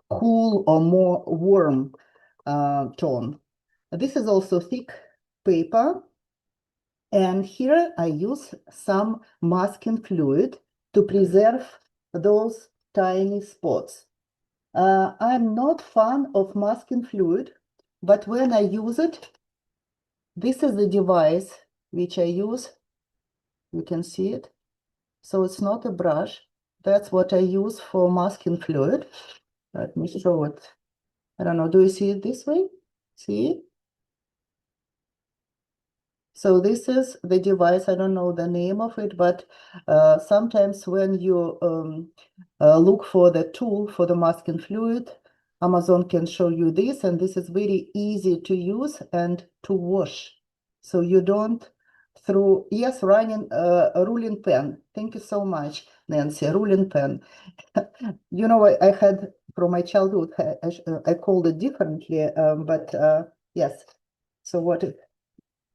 cool or more warm tone. This is also thick paper. And here I use some masking fluid to preserve those tiny spots. I'm not fan of masking fluid, but when I use it, this is the device which I use. You can see it. So it's not a brush. That's what I use for masking fluid. Let me show it. I don't know, do you see it this way? See? So this is the device, I don't know the name of it, but sometimes when you look for the tool for the masking fluid, Amazon can show you this, and this is very easy to use and to wash. So you don't throw, yes, running a ruling pen. Thank you so much, Nancy, a ruling pen. You know, I had from my childhood, I called it differently, but yes. So what it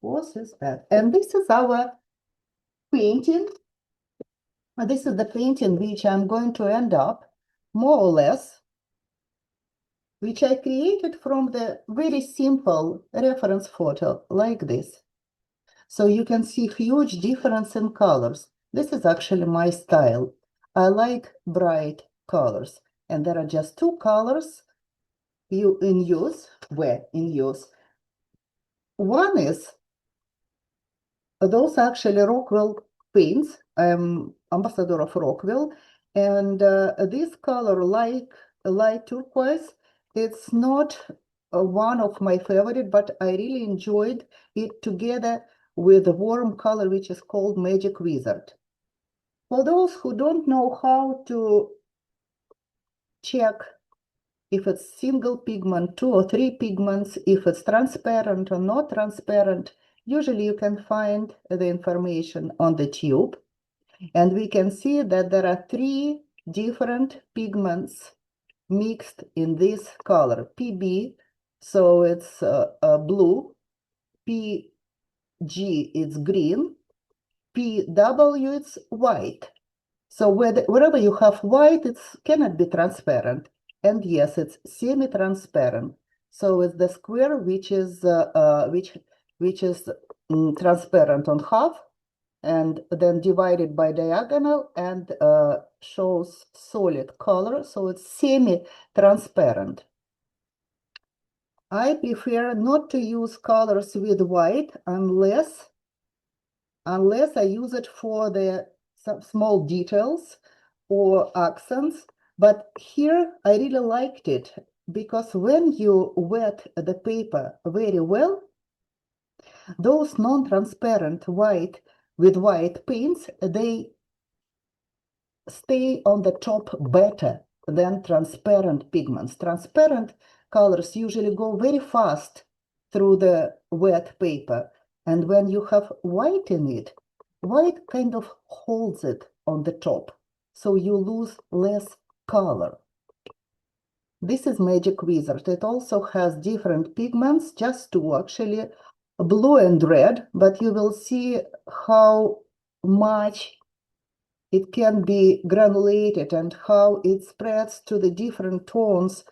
was is that, and this is our painting. This is the painting which I'm going to end up, more or less, which I created from the very simple reference photo like this. So you can see huge difference in colors. This is actually my style. I like bright colors, and there are just two colors in use. One is those actually Rockwell paints. I'm ambassador of Rockwell, and this color, like light turquoise, it's not one of my favorite, but I really enjoyed it together with a warm color which is called Magic Wizard. For those who don't know how to check if it's single pigment, 2 or 3 pigments, if it's transparent or not transparent, usually you can find the information on the tube. And we can see that there are 3 different pigments mixed in this color. PB, so it's blue. PG, it's green. PW, it's white. So wherever you have white, it cannot be transparent. And yes, it's semi-transparent. So it's the square which is transparent on half, and then divided by diagonal and shows solid color. So it's semi-transparent. I prefer not to use colors with white unless I use it for the some small details or accents. But here I really liked it because when you wet the paper very well, those non-transparent white with white paints, they stay on the top better than transparent pigments. Transparent colors usually go very fast through the wet paper. And when you have white in it, white kind of holds it on the top. So you lose less color. This is Magic Wizard. It also has different pigments, just two actually, blue and red, but you will see how much it can be granulated and how it spreads to the different tones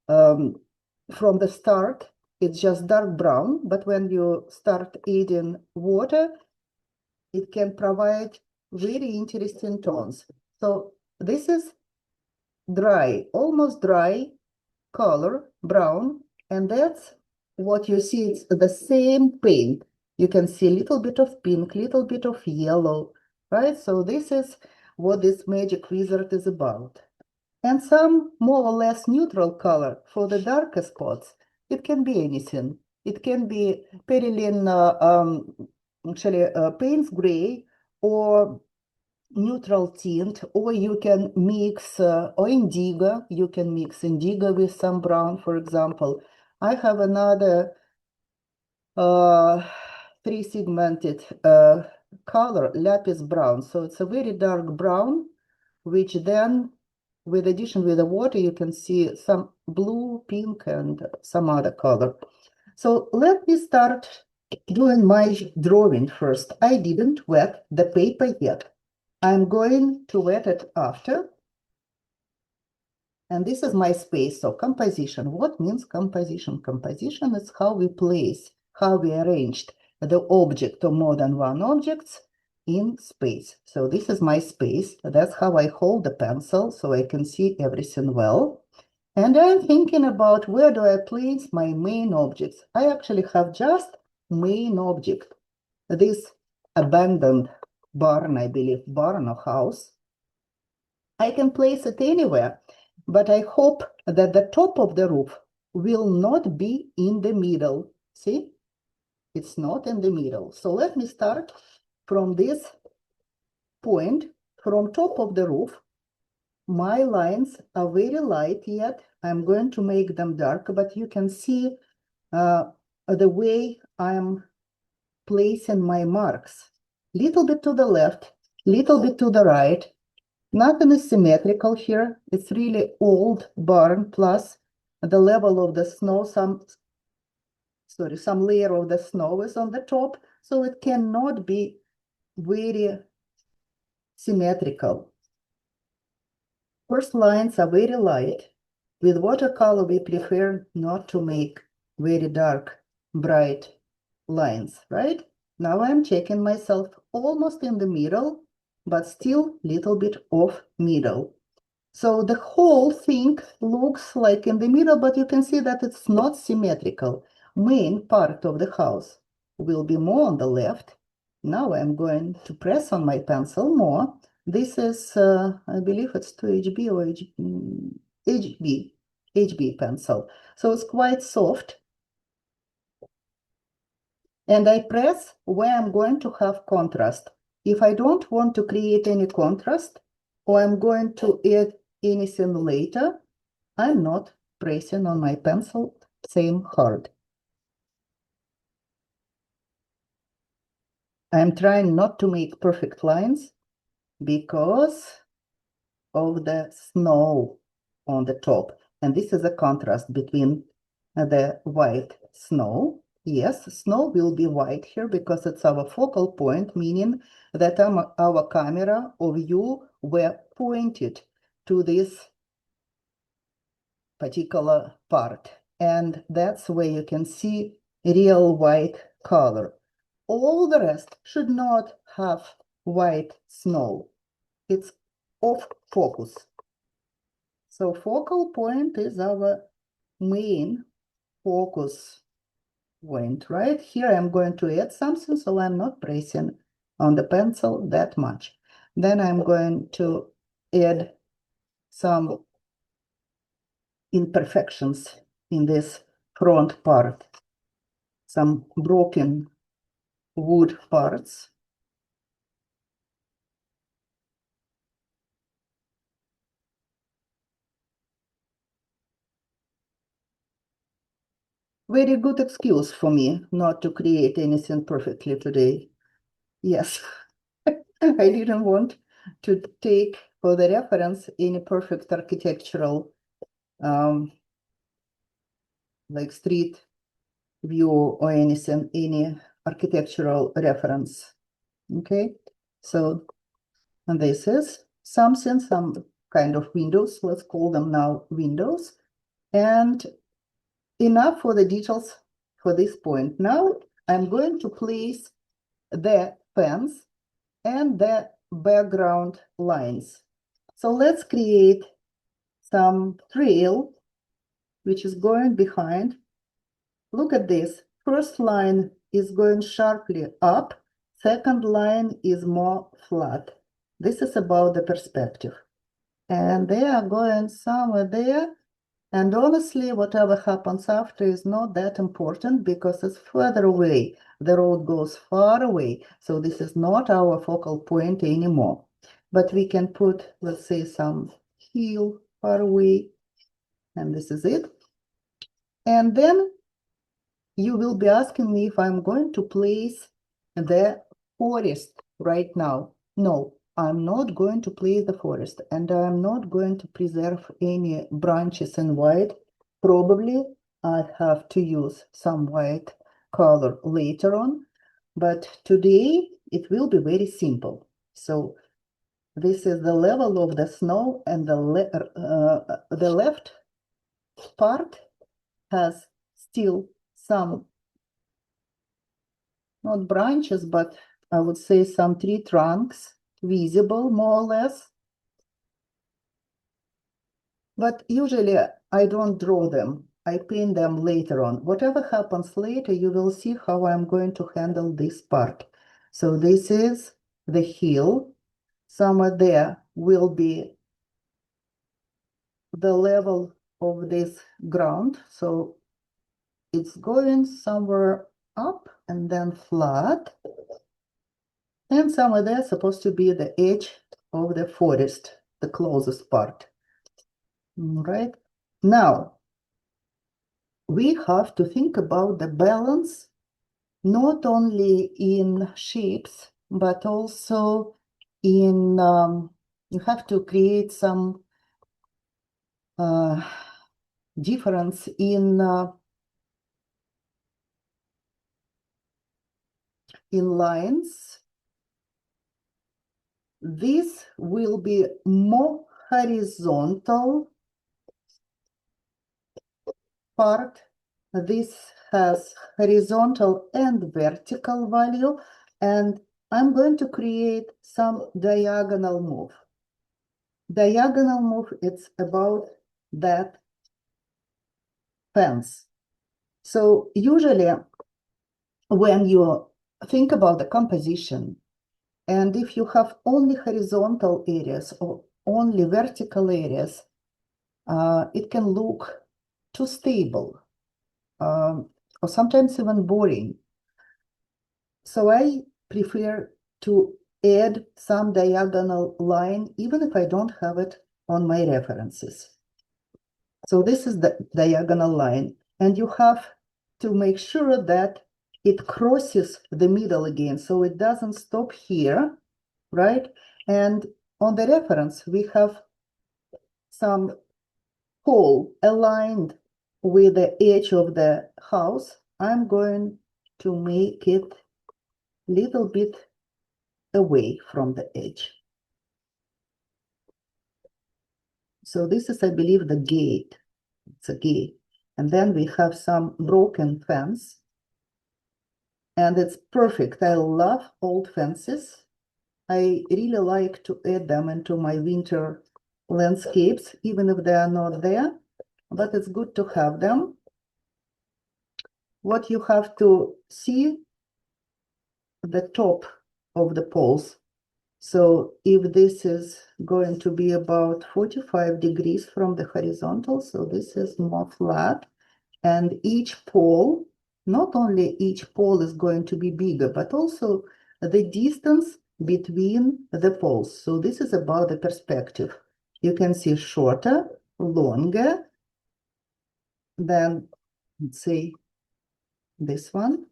from the start. It's just dark brown, but when you start adding water, it can provide very interesting tones. So this is dry, almost dry color, brown, and that's what you see. It's the same paint. You can see a little bit of pink, little bit of yellow, right? So this is what this Magic Wizard is about. And some more or less neutral color for the darker spots. It can be anything. It can be Perylene, Payne's gray, or neutral tint, or you can mix, or indigo. You can mix indigo with some brown, for example. I have another 3-segmented color, lapis brown. So it's a very dark brown, which then, with addition with the water, you can see some blue, pink, and some other color. So let me start doing my drawing first. I didn't wet the paper yet. I'm going to wet it after. And this is my space. So composition. What means composition? Composition is how we place, how we arranged the object or more than one objects in space. So this is my space. That's how I hold the pencil so I can see everything well. And I'm thinking about where do I place my main objects. I actually have just main object. This abandoned barn, I believe, barn or house. I can place it anywhere, but I hope that the top of the roof will not be in the middle. See, it's not in the middle. So let me start from this point, from top of the roof. My lines are very light yet. I'm going to make them dark, but you can see the way I'm placing my marks. Little bit to the left, little bit to the right. Nothing is symmetrical here. It's really old barn plus the level of the snow, some layer of the snow is on the top, so it cannot be very symmetrical. First lines are very light. With watercolor, we prefer not to make very dark, bright lines, right? Now I'm checking myself almost in the middle, but still little bit off middle. So the whole thing looks like in the middle, but you can see that it's not symmetrical. Main part of the house will be more on the left. Now I'm going to press on my pencil more. This is, I believe it's 2HB or HB pencil. So it's quite soft. And I press where I'm going to have contrast. If I don't want to create any contrast, or I'm going to add anything later, I'm not pressing on my pencil same hard. I'm trying not to make perfect lines because of the snow on the top. And this is a contrast between the white snow. Yes, snow will be white here because it's our focal point, meaning that our camera or view were pointed to this particular part. And that's where you can see real white color. All the rest should not have white snow. It's off focus. So focal point is our main focus point, right? Here I'm going to add something, so I'm not pressing on the pencil that much. Then I'm going to add some imperfections in this front part, some broken wood parts. Very good excuse for me not to create anything perfectly today. Yes, I didn't want to take for the reference any perfect architectural like street view or anything, any architectural reference. Okay, so and this is something, some kind of windows, let's call them now windows. And enough for the details for this point. Now I'm going to place the fence and the background lines. So let's create some trail which is going behind. Look at this. First line is going sharply up. Second line is more flat. This is about the perspective. And they are going somewhere there. And honestly, whatever happens after is not that important because it's further away. The road goes far away. So this is not our focal point anymore. But we can put, let's say, some hill far away. And this is it. And then you will be asking me if I'm going to place the forest right now. No, I'm not going to place the forest, and I'm not going to preserve any branches in white. Probably I have to use some white color later on, but today it will be very simple. So This is the level of the snow, and the left part has still some, not branches, but I would say some tree trunks visible, more or less. But usually I don't draw them. I paint them later on. Whatever happens later, you will see how I'm going to handle this part. So this is the hill. Somewhere there will be the level of this ground. So it's going somewhere up and then flat. And somewhere there supposed to be the edge of the forest, the closest part. Right? Now, we have to think about the balance, not only in shapes, but also in, you have to create some difference in lines. This will be more horizontal part. This has horizontal and vertical value, and I'm going to create some diagonal move. Diagonal move, it's about that fence. So usually when you think about the composition, and if you have only horizontal areas or only vertical areas, it can look too stable, or sometimes even boring. So I prefer to add some diagonal line, even if I don't have it on my references. So this is the diagonal line, and you have to make sure that it crosses the middle again, so it doesn't stop here, right? And on the reference, we have some pole aligned with the edge of the house. I'm going to make it a little bit away from the edge. So this is, I believe, the gate. It's a gate. And then we have some broken fence. And it's perfect. I love old fences. I really like to add them into my winter landscapes, even if they are not there, but it's good to have them. What you have to see, the top of the poles. So if this is going to be about 45 degrees from the horizontal, so this is more flat, and each pole, not only each pole is going to be bigger, but also the distance between the poles. So this is about the perspective. You can see shorter, longer than, let's say, this one.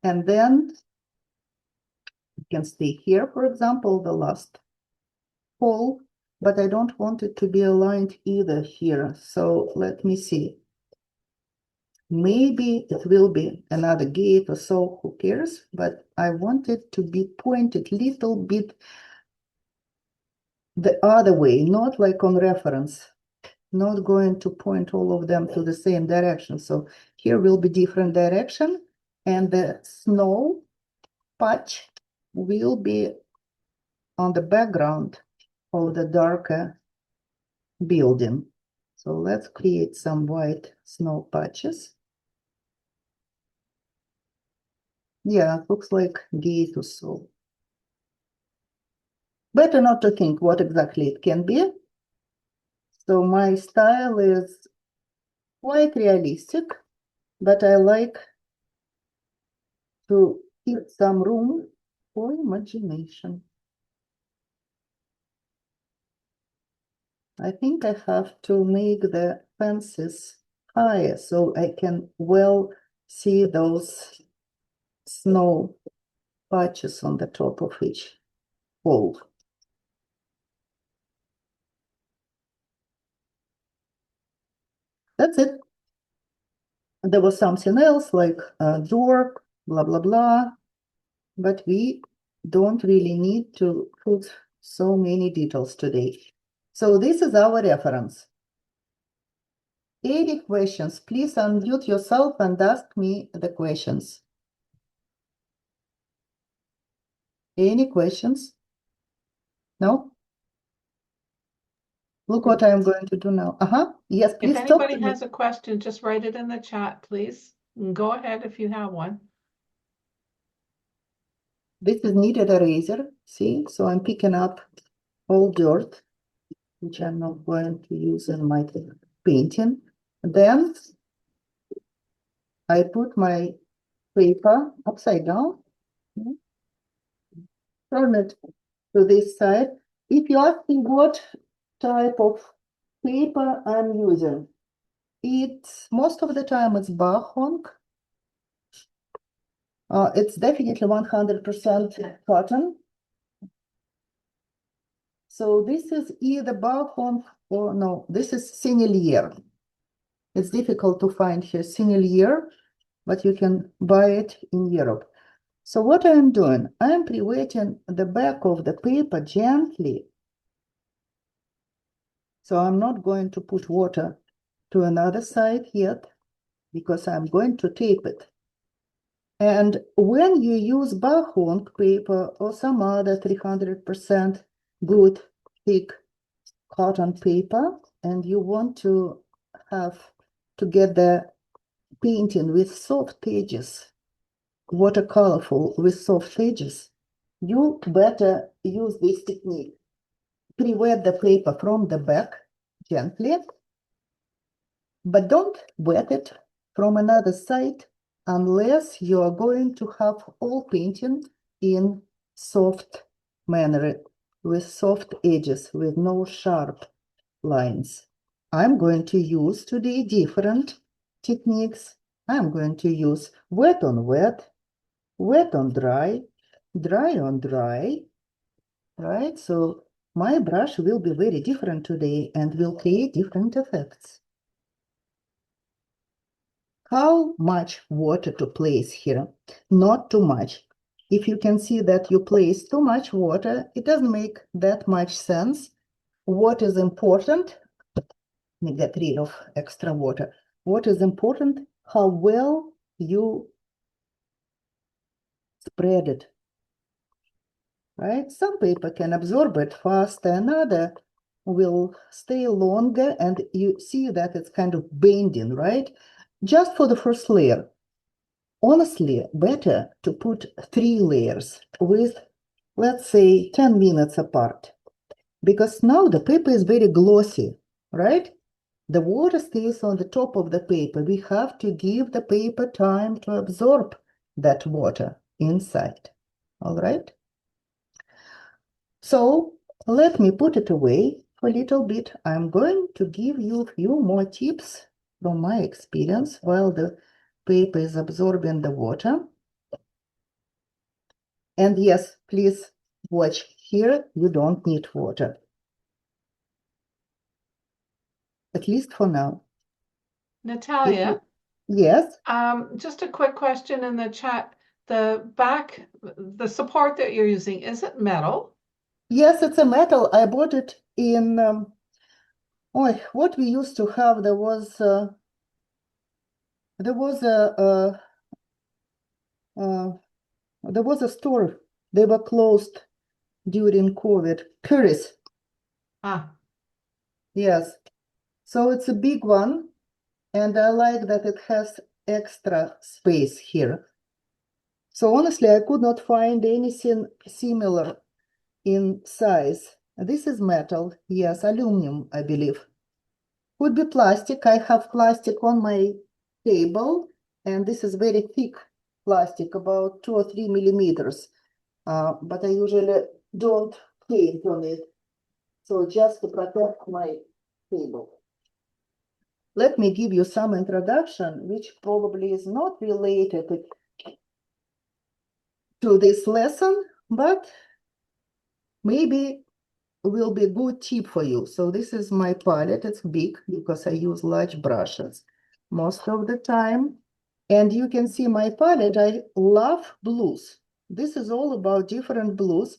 And then you can stay here, for example, the last pole, but I don't want it to be aligned either here. So let me see. Maybe it will be another gate or so, who cares? But I want it to be pointed a little bit the other way, not like on reference, not going to point all of them to the same direction. So here will be different direction, and the snow patch will be on the background of the darker building. So let's create some white snow patches. Yeah, it looks like gate or so. Better not to think what exactly it can be. So my style is quite realistic, but I like to keep some room for imagination. I think I have to make the fences higher so I can well see those snow patches on the top of each pole. That's it. There was something else like a door, blah, blah, blah, but we don't really need to put so many details today. So this is our reference. Any questions? Please unmute yourself and ask me the questions. Any questions? No? Look what I'm going to do now. Yes, please If talk to anybody me. has a question, just write it in the chat, please. And go ahead if you have one. This is kneaded eraser, see? So I'm picking up all dirt, which I'm not going to use in my painting. Then I put my paper upside down, turn it to this side. If you ask me what type of paper I'm using, it's most of the time it's Bahong. It's definitely 100% cotton. So this is either Bahong or no, this is Sennelier. It's difficult to find here Sennelier, but you can buy it in Europe. So what I'm doing, I'm pre-wetting the back of the paper gently. So I'm not going to put water to another side yet because I'm going to tape it. And when you use Bahong paper or some other 300% good thick cotton paper, and you want to get the painting with soft edges, watercolorful with soft edges, you better use this technique. Pre-wet the paper from the back gently, but don't wet it from another side unless you are going to have all painting in soft manner, with soft edges, with no sharp lines. I'm going to use today different techniques. I'm going to use wet on wet, wet on dry, dry on dry, right? So my brush will be very different today and will create different effects. How much water to place here? Not too much. If you can see that you place too much water, it doesn't make that much sense. What is important? Let me get rid of extra water. What is important? How well you spread it, right? Some paper can absorb it faster, another will stay longer, and you see that it's kind of bending, right? Just for the first layer. Honestly, better to put 3 layers with, let's say, 10 minutes apart, because now the paper is very glossy, right? The water stays on the top of the paper. We have to give the paper time to absorb that water inside, all right? So let me put it away for a little bit. I'm going to give you a few more tips from my experience while the paper is absorbing the water. And yes, please watch here. You don't need water, at least for now. Natalia? Yes? Just a quick question in the chat. The back, the support that you're using, is it metal? Yes, it's a metal. I bought it in, what we used to have, there was a store. They were closed during COVID. Curry's. Ah, Yes. So it's a big one, and I like that it has extra space here. So honestly, I could not find anything similar in size. This is metal, yes, aluminum, I believe. Could be plastic. I have plastic on my table, and this is very thick plastic, about 2 or 3 millimeters. But I usually don't paint on it, so just to protect my table. Let me give you some introduction, which probably is not related to this lesson, but maybe will be a good tip for you. So this is my palette. It's big because I use large brushes most of the time. And you can see my palette. I love blues. This is all about different blues.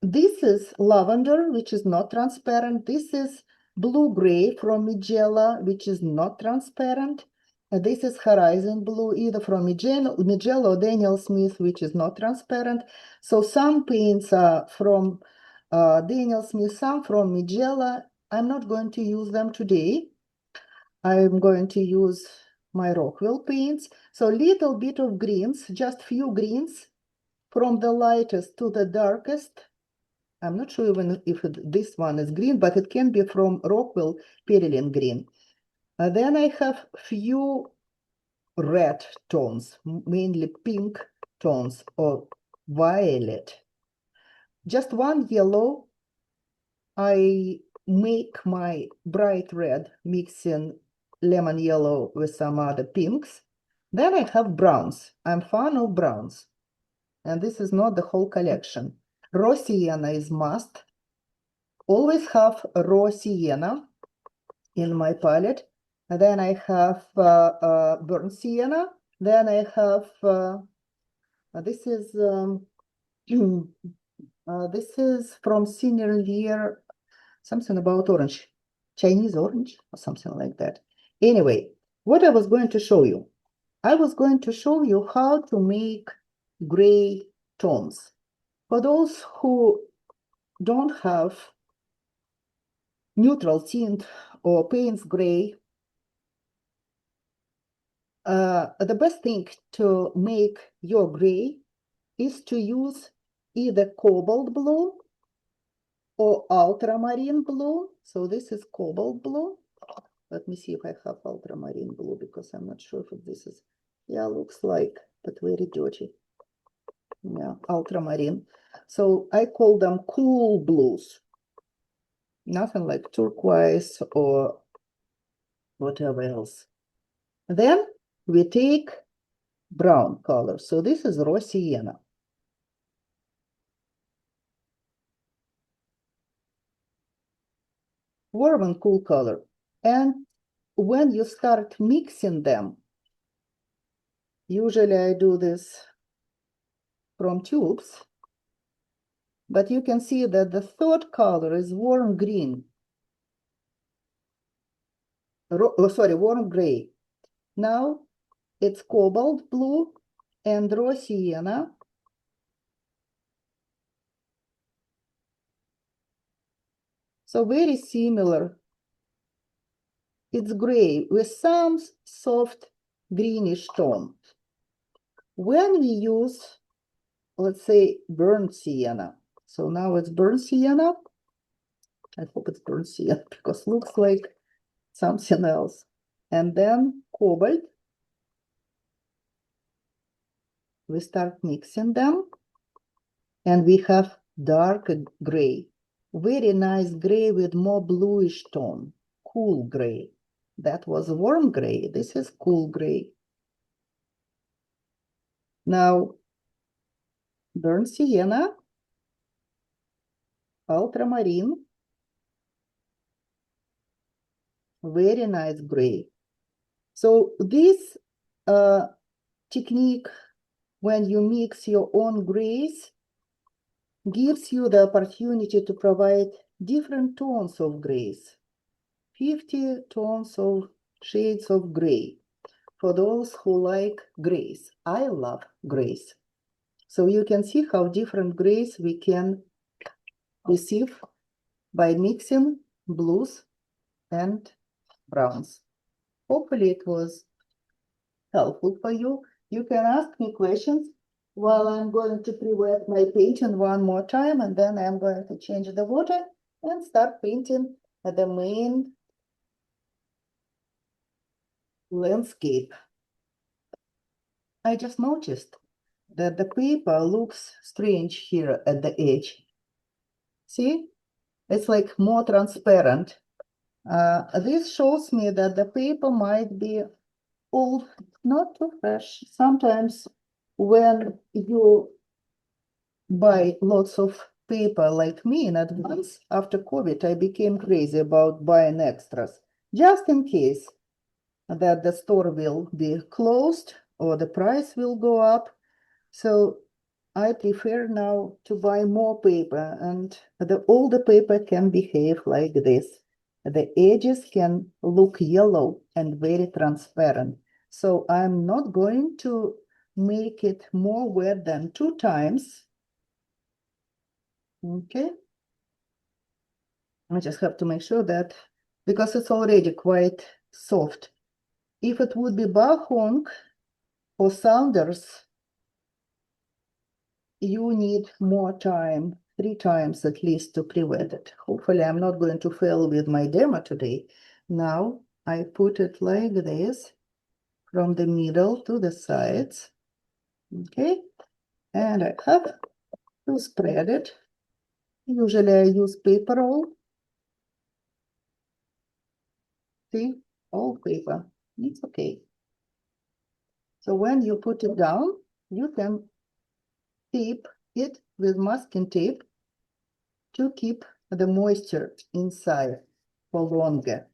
This is lavender, which is not transparent. This is blue-gray from Magella, which is not transparent. This is horizon blue, either from Magella or Daniel Smith, which is not transparent. So some paints are from Daniel Smith, some from Magella. I'm not going to use them today. I'm going to use my Rockwell paints. So little bit of greens, just few greens from the lightest to the darkest. I'm not sure even if this one is green, but it can be from Rockwell Perylene green. Then I have few red tones, mainly pink tones or violet. Just one yellow. I make my bright red, mixing lemon yellow with some other pinks. Then I have browns. I'm fan of browns. And this is not the whole collection. Raw sienna is must. Always have raw sienna in my palette. And then I have burnt sienna. Then I have, this is this is from senior year, something about orange, Chinese orange or something like that. Anyway, what I was going to show you, I was going to show you how to make gray tones. For those who don't have neutral tint or paints gray, the best thing to make your gray is to use either cobalt blue or ultramarine blue. So this is cobalt blue. Let me see if I have ultramarine blue, because I'm not sure if this is, yeah, looks like, but very dirty. Yeah, ultramarine. So I call them cool blues. Nothing like turquoise or whatever else. Then we take brown color. So this is raw sienna. Warm and cool color. And when you start mixing them, usually I do this from tubes, but you can see that the third color is warm green. Warm gray. Now it's cobalt blue and raw sienna. So very similar. It's gray with some soft greenish tone. When we use, let's say, burnt sienna. So now it's burnt sienna. I hope it's burnt sienna because it looks like something else. And then cobalt. We start mixing them. And we have dark gray. Very nice gray with more bluish tone. Cool gray. That was warm gray. This is cool gray. Now, burnt sienna, ultramarine, very nice gray. So this technique, when you mix your own grays, gives you the opportunity to provide different tones of grays. 50 tones of shades of gray. For those who like grays. I love grays. So you can see how different grays we can receive by mixing blues and browns. Hopefully it was helpful for you. You can ask me questions while I'm going to pre-wet my painting one more time, and then I'm going to change the water and start painting the main landscape. I just noticed that the paper looks strange here at the edge. See, it's like more transparent. This shows me that the paper might be old, not too fresh. Sometimes when you buy lots of paper like me in advance, after COVID, I became crazy about buying extras, just in case that the store will be closed or the price will go up. So I prefer now to buy more paper, and the older paper can behave like this. The edges can look yellow and very transparent. So I'm not going to make it more wet than 2 times. Okay. I just have to make sure that, because it's already quite soft. If it would be Bahong or Saunders, you need more time, 3 times at least, to pre-wet it. Hopefully I'm not going to fail with my demo today. Now I put it like this, from the middle to the sides. Okay, and I have to spread it. Usually I use paper roll. See, all paper, it's okay. So when you put it down, you can tape it with masking tape to keep the moisture inside for longer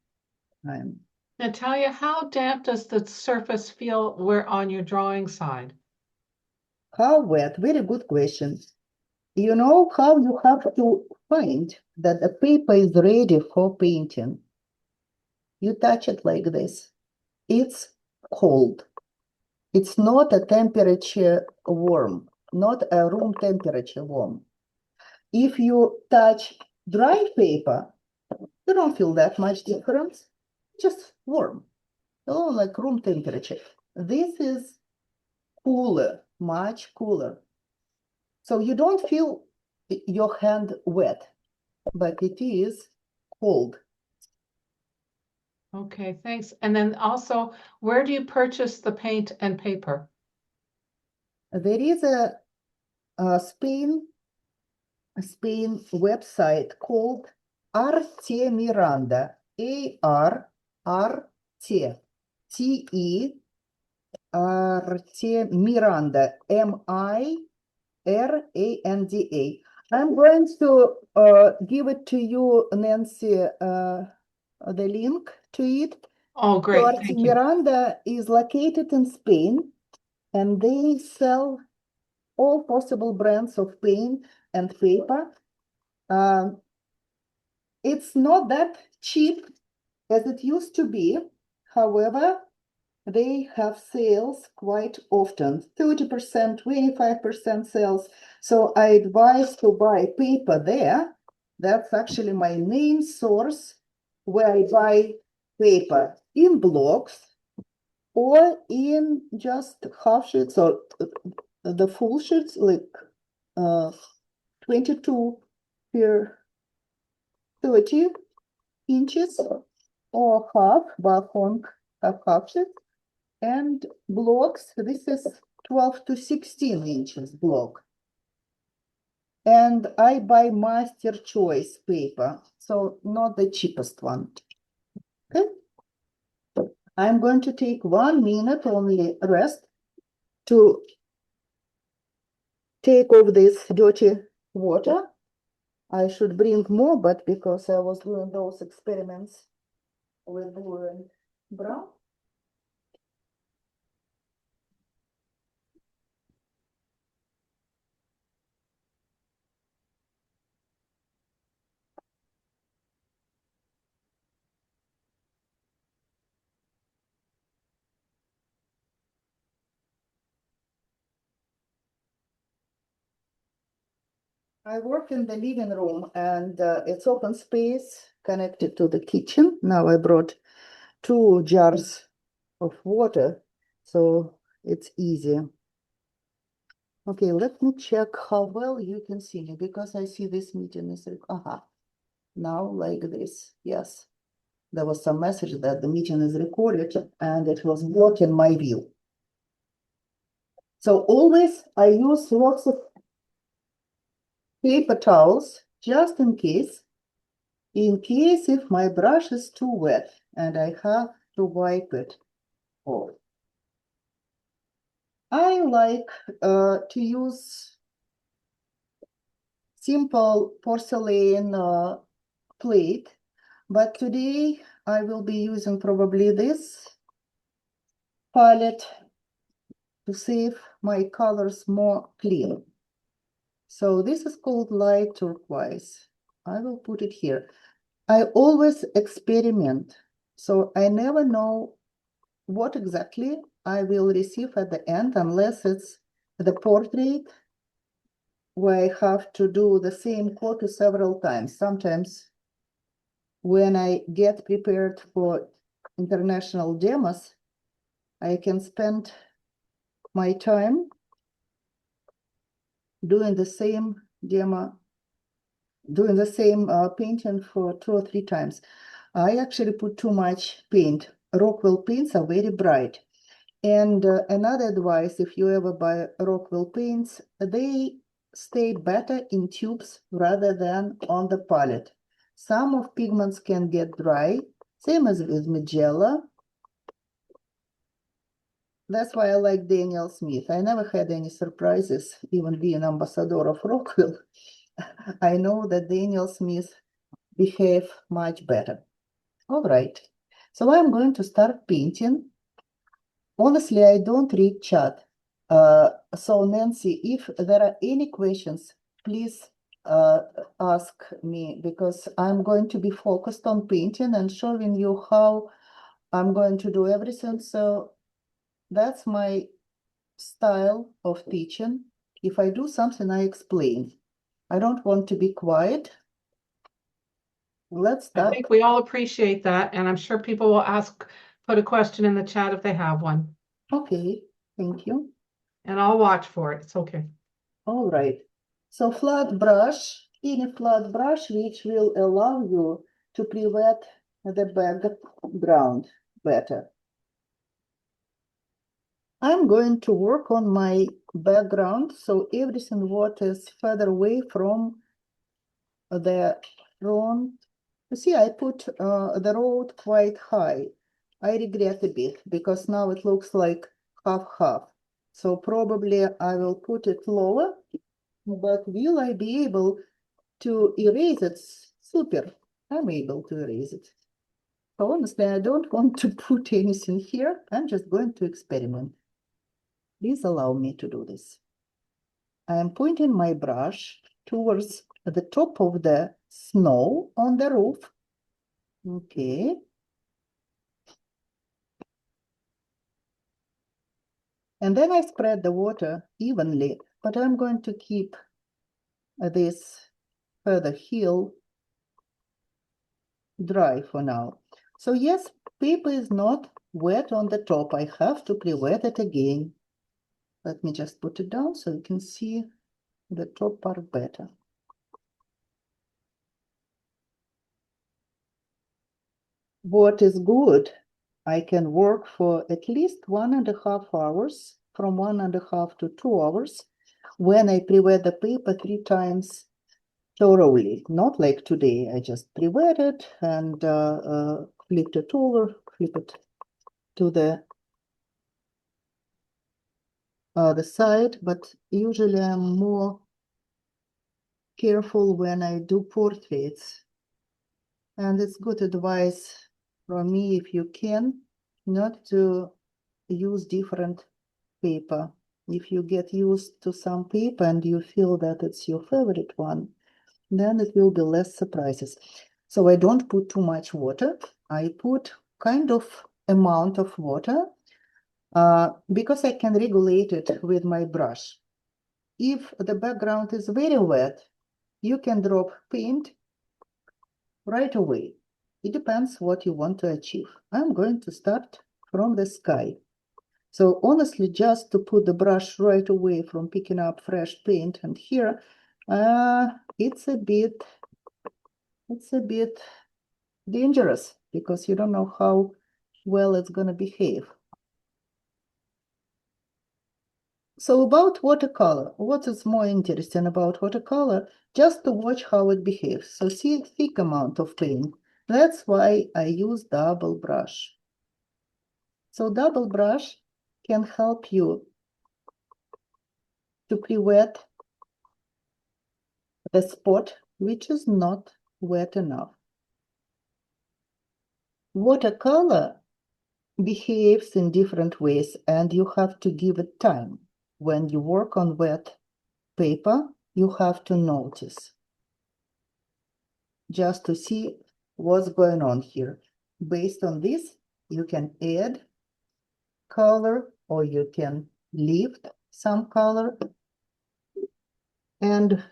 time. Natalia, how damp does the surface feel where on your drawing side? How wet? Very good question. You know how you have to find that the paper is ready for painting? You touch it like this. It's cold. It's not a temperature warm, not a room temperature warm. If you touch dry paper, you don't feel that much difference, just warm, like room temperature. This is cooler, much cooler. So you don't feel your hand wet, but it is cold. Okay, thanks. And then also, where do you purchase the paint and paper? There is a Spain website called Arte Miranda, A-R-R-T, T-E, Arte Miranda, M-I-R-A-N-D-A. I'm going to give it to you, Nancy, the link to it. Oh, So great, Arte thank you. Miranda is located in Spain, and they sell all possible brands of paint and paper. It's not that cheap as it used to be. However, they have sales quite often, 30%, 25% sales. So I advise to buy paper there. That's actually my main source where I buy paper in blocks or in just half sheets or the full sheets, like 22 per 30 inches or half, Bahong half sheet. And blocks, this is 12 to 16 inches block. And I buy Master Choice paper, so not the cheapest one. Okay. I'm going to take 1 minute only rest to take off this dirty water. I should bring more, but because I was doing those experiments with blue and brown. I work in the living room, and it's open space connected to the kitchen. Now I brought 2 jars of water, so it's easy. Okay, let me check how well you can see me, because I see this meeting is, now like this. Yes, there was some message that the meeting is recorded and it was blocking my view. So always I use lots of paper towels just in case if my brush is too wet and I have to wipe it off. I like to use simple porcelain plate, but today I will be using probably this palette to save my colors more clear. So this is called light turquoise. I will put it here. I always experiment, so I never know what exactly I will receive at the end unless it's the portrait where I have to do the same copy several times. Sometimes when I get prepared for international demos, I can spend my time doing the same demo, doing the same painting for 2 or 3 times. I actually put too much paint. Rockwell paints are very bright. And another advice, if you ever buy Rockwell paints, they stay better in tubes rather than on the palette. Some of pigments can get dry, same as with Magella. That's why I like Daniel Smith. I never had any surprises, even being ambassador of Rockwell. I know that Daniel Smith behave much better. All right, so I'm going to start painting. Honestly, I don't read chat. So Nancy, if there are any questions, please ask me, because I'm going to be focused on painting and showing you how I'm going to do everything. So that's my style of teaching. If I do something, I explain. I don't want to be quiet. Let's I start. think we all appreciate that, and I'm sure people will put a question in the chat if they have one, Okay, thank you. and I'll watch for it. It's okay. All right. So flat brush, any flat brush which will allow you to pre-wet the background better. I'm going to work on my background, so everything what is further away from the front. You see, I put the road quite high. I regret a bit because now it looks like half-half. So probably I will put it lower, but will I be able to erase it? Super, I'm able to erase it. So honestly, I don't want to put anything here. I'm just going to experiment. Please allow me to do this. I am pointing my brush towards the top of the snow on the roof. Okay. And then I spread the water evenly, but I'm going to keep this further hill dry for now. So yes, paper is not wet on the top. I have to pre-wet it again. Let me just put it down so you can see the top part better. What is good, I can work for at least 1.5 hours, from 1.5 to 2 hours, when I pre-wet the paper 3 times thoroughly. Not like today, I just pre-wet it and flipped it over, flip it to the side, but usually I'm more careful when I do portraits. And it's good advice from me, if you can, not to use different paper. If you get used to some paper and you feel that it's your favorite one, then it will be less surprises. So I don't put too much water. I put kind of amount of water because I can regulate it with my brush. If the background is very wet, you can drop paint right away. It depends what you want to achieve. I'm going to start from the sky. So honestly, just to put the brush right away from picking up fresh paint, and here, it's a bit dangerous because you don't know how well it's going to behave. So about watercolor, what is more interesting about watercolor? Just to watch how it behaves. So see a thick amount of paint. That's why I use double brush. So double brush can help you to pre-wet the spot which is not wet enough. Watercolor behaves in different ways and you have to give it time. when you work on wet paper, you have to notice just to see what's going on here. Based on this, you can add color or you can lift some color. And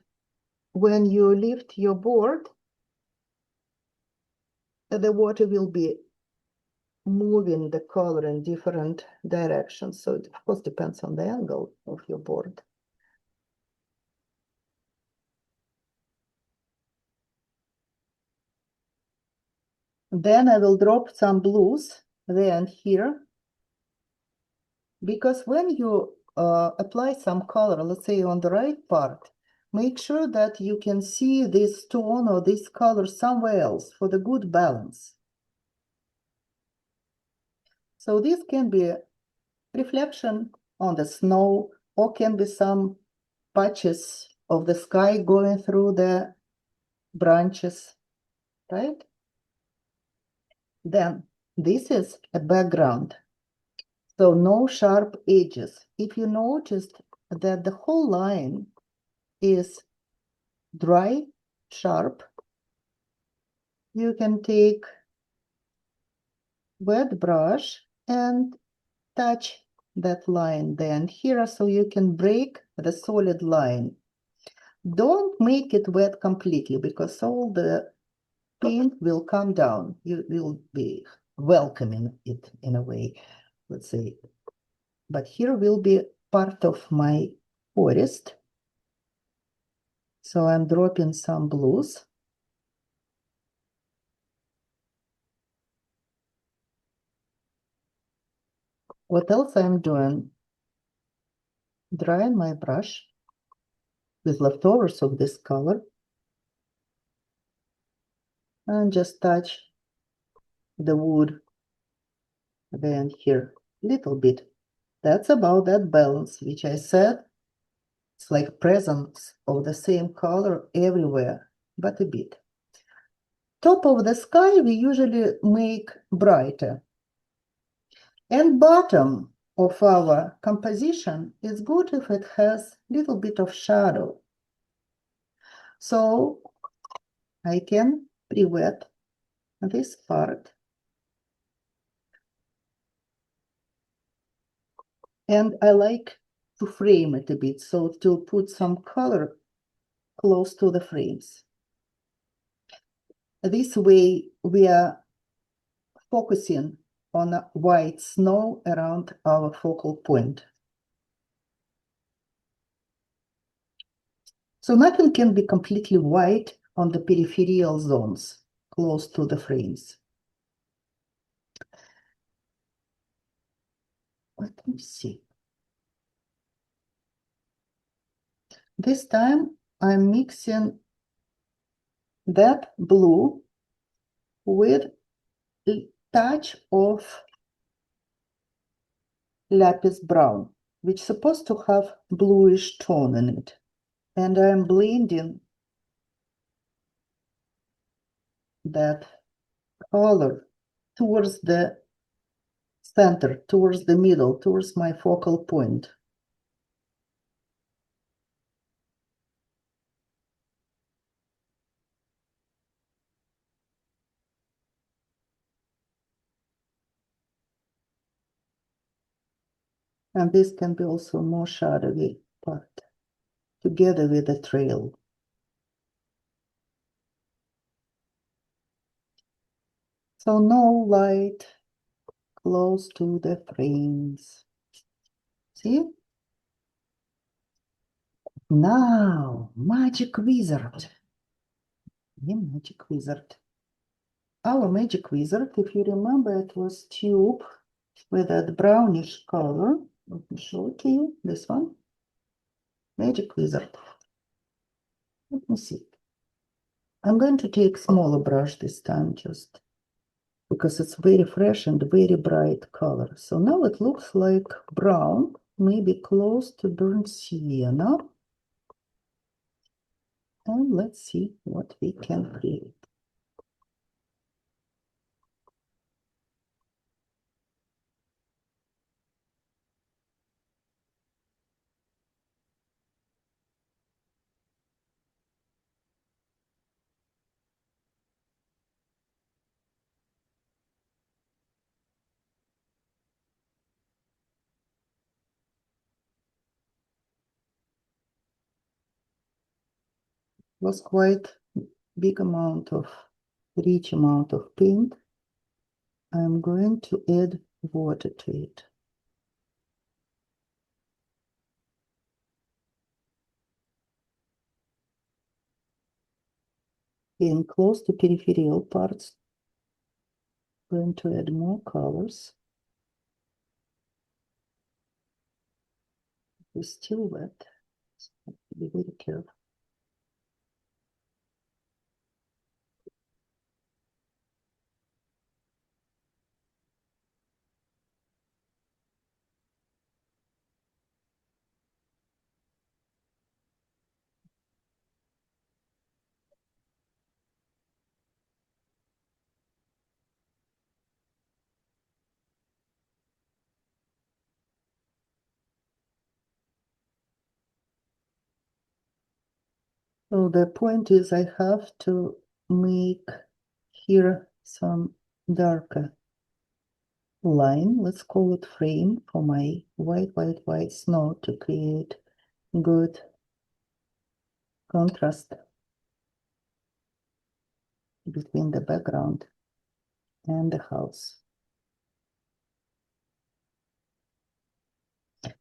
when you lift your board, the water will be moving the color in different directions. So it of course depends on the angle of your board. Then I will drop some blues there and here, because when you apply some color, let's say on the right part, make sure that you can see this tone or this color somewhere else for the good balance. So this can be reflection on the snow, or can be some patches of the sky going through the branches, right? Then this is a background, so no sharp edges. If you noticed that the whole line is dry, sharp, you can take wet brush and touch that line then here, so you can break the solid line. Don't make it wet completely, because all the paint will come down. You will be welcoming it in a way, let's say. But here will be part of my forest. So I'm dropping some blues. What else I'm doing? Drying my brush with leftovers of this color. And just touch the wood then here, little bit. That's about that balance, which I said. It's like presence of the same color everywhere, but a bit. Top of the sky we usually make brighter. And bottom of our composition is good if it has little bit of shadow. So I can pre-wet this part. And I like to frame it a bit, so to put some color close to the frames. This way we are focusing on a white snow around our focal point. So nothing can be completely white on the peripheral zones close to the frames. Let me see. This time I'm mixing that blue with a touch of lapis brown, which is supposed to have bluish tone in it. And I'm blending that color towards the center, towards the middle, towards my focal point. And this can be also more shadowy part, together with the trail. So no light close to the frames. See? Now, magic wizard. The magic wizard. Our magic wizard, if you remember, it was tube with that brownish color. Let me show it to you. This one. Magic wizard. Let me see. I'm going to take smaller brush this time, just because it's very fresh and very bright color. So now it looks like brown, maybe close to burnt sienna. And let's see what we can create. was quite big amount of, rich amount of paint. I'm going to add water to it. Getting close to peripheral parts. Going to add more colors. It's still wet. So I have to be very careful. So the point is I have to make here some darker line, let's call it frame, for my white snow to create good contrast between the background and the house.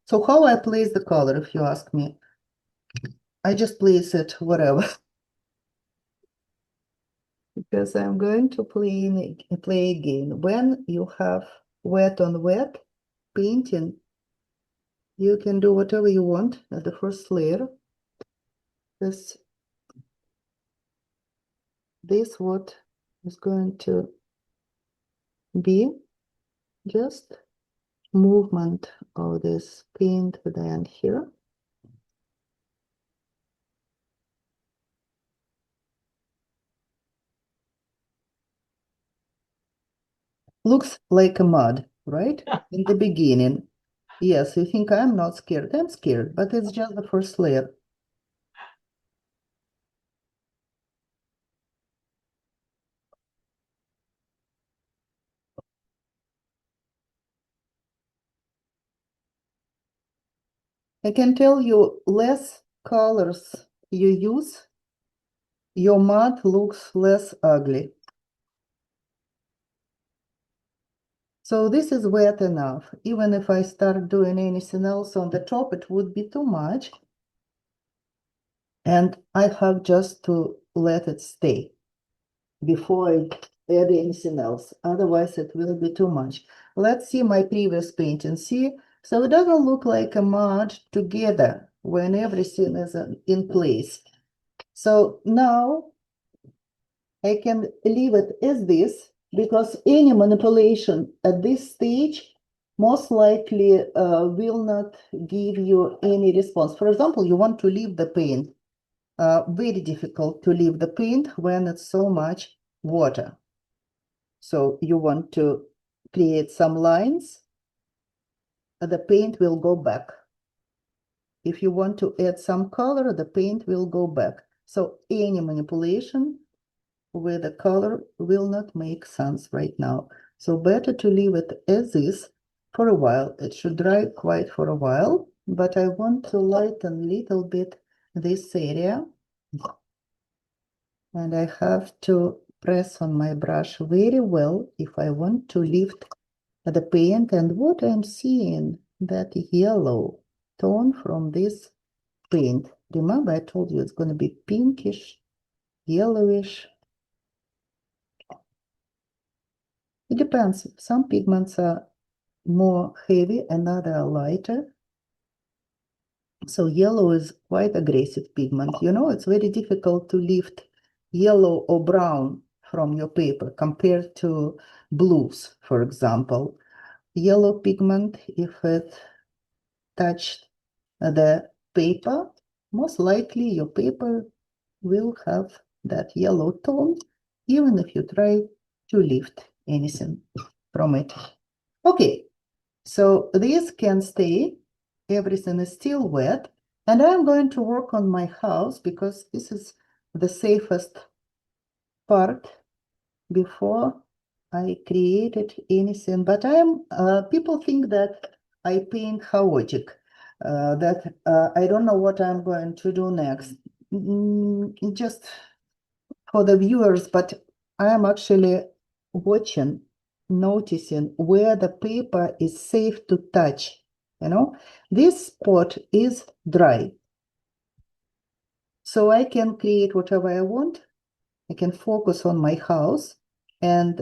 So how I place the color, if you ask me, I just place it whatever. Because I'm going to play again. When you have wet on wet painting, you can do whatever you want at the first layer. This what is going to be just movement of this paint then here. Looks like a mud, right? In the beginning. Yes, you think I'm not scared. I'm scared, but it's just the first layer. I can tell you, less colors you use, your mud looks less ugly. So this is wet enough. Even if I start doing anything else on the top, it would be too much. And I have just to let it stay before I add anything else. Otherwise, it will be too much. Let's see my previous painting. See, so it doesn't look like a mud together when everything is in place. So now I can leave it as this, because any manipulation at this stage most likely will not give you any response. For example, you want to leave the paint. Very difficult to leave the paint when it's so much water. So you want to create some lines, the paint will go back. If you want to add some color, the paint will go back. So any manipulation with the color will not make sense right now. So better to leave it as is for a while. It should dry quite for a while, but I want to lighten a little bit this area. And I have to press on my brush very well if I want to lift the paint. And what I'm seeing, that yellow tone from this paint. Remember, I told you it's going to be pinkish, yellowish. It depends. Some pigments are more heavy and others are lighter. So yellow is quite aggressive pigment. You know, it's very difficult to lift yellow or brown from your paper compared to blues, for example. Yellow pigment, if it touched the paper, most likely your paper will have that yellow tone, even if you try to lift anything from it. Okay, so this can stay. Everything is still wet. And I'm going to work on my house because this is the safest part before I created anything. But people think that I paint chaotic, that I don't know what I'm going to do next. just for the viewers, but I am actually watching, noticing where the paper is safe to touch. You know, this spot is dry. So I can create whatever I want. I can focus on my house and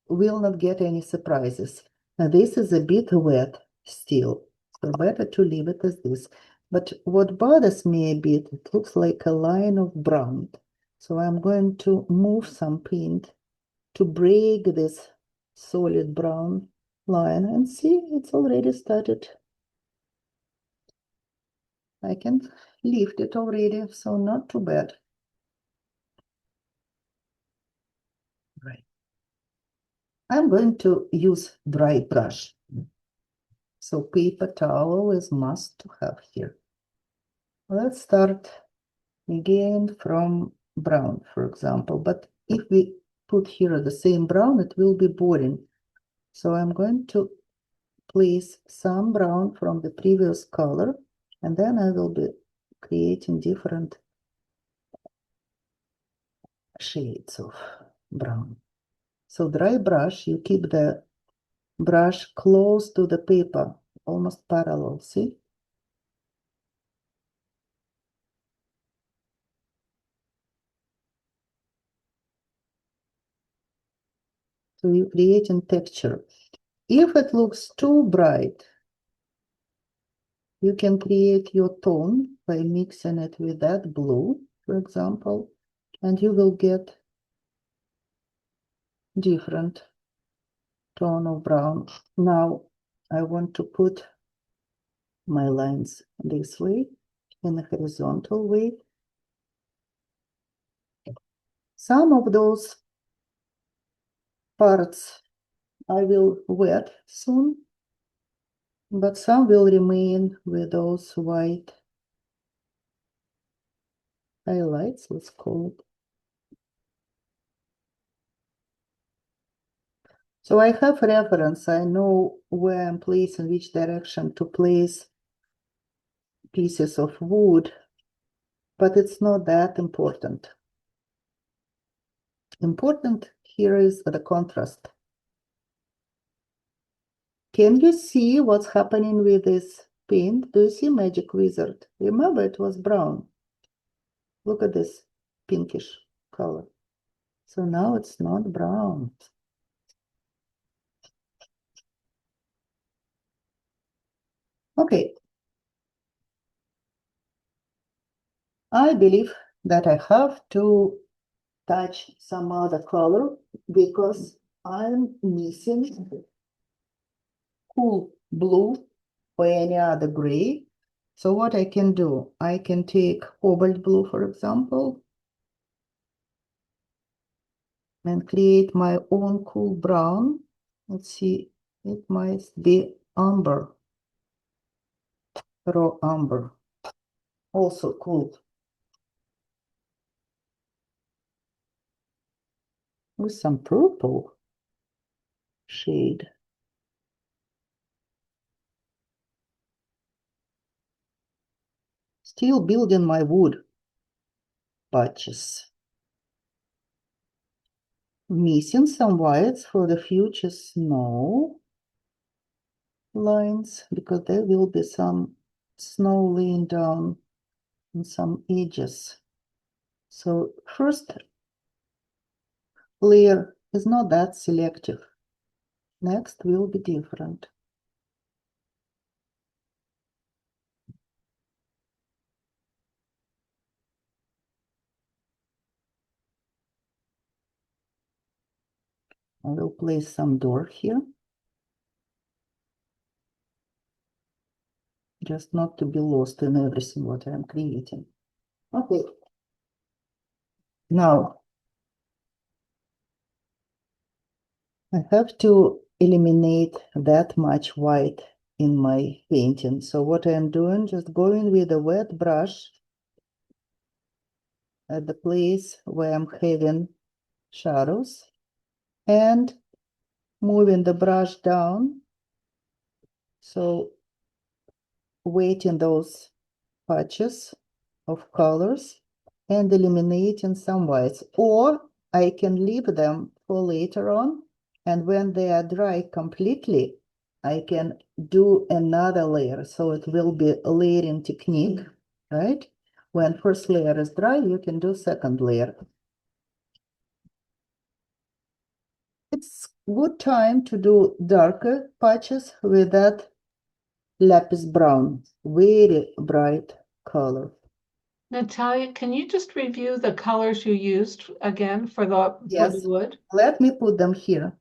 will not get any surprises. Now this is a bit wet still, so better to leave it as this. But what bothers me a bit, it looks like a line of brown. So I'm going to move some paint to break this solid brown line, and see, it's already started. I can lift it already, so not too bad. Right. I'm going to use dry brush. So paper towel is must to have here. Let's start again from brown, for example. But if we put here the same brown, it will be boring. So I'm going to place some brown from the previous color, and then I will be creating different shades of brown. So dry brush, you keep the brush close to the paper, almost parallel, see? So you're creating texture. If it looks too bright, you can create your tone by mixing it with that blue, for example, and you will get different tone of brown. Now I want to put my lines this way, in a horizontal way. Some of those parts I will wet soon, but some will remain with those white highlights, let's call it. So I have reference, I know where I'm placing, which direction to place pieces of wood, but it's not that important. Important here is the contrast. Can you see what's happening with this paint? Do you see Magic Wizard? Remember, it was brown. Look at this pinkish color. So now it's not brown. Okay. I believe that I have to touch some other color because I'm missing cool blue or any other gray. So what I can do, I can take cobalt blue, for example, and create my own cool brown. Let's see, it might be amber, raw amber, also cool. With some purple shade. Still building my wood patches. Missing some whites for the future snow lines because there will be some snow laying down in some edges. So first layer is not that selective. Next will be different. I will place some door here, just not to be lost in everything what I'm creating. Okay. Now, I have to eliminate that much white in my painting. So what I'm doing, just going with a wet brush at the place where I'm having shadows and moving the brush down. So weighting those patches of colors and eliminating some whites, or I can leave them for later on, and when they are dry completely, I can do another layer, so it will be a layering technique, right? When first layer is dry, you can do second layer. It's good time to do darker patches with that lapis brown, very bright color. Natalia, can you just review the colors you used again for the Yes, wood? let me put them here.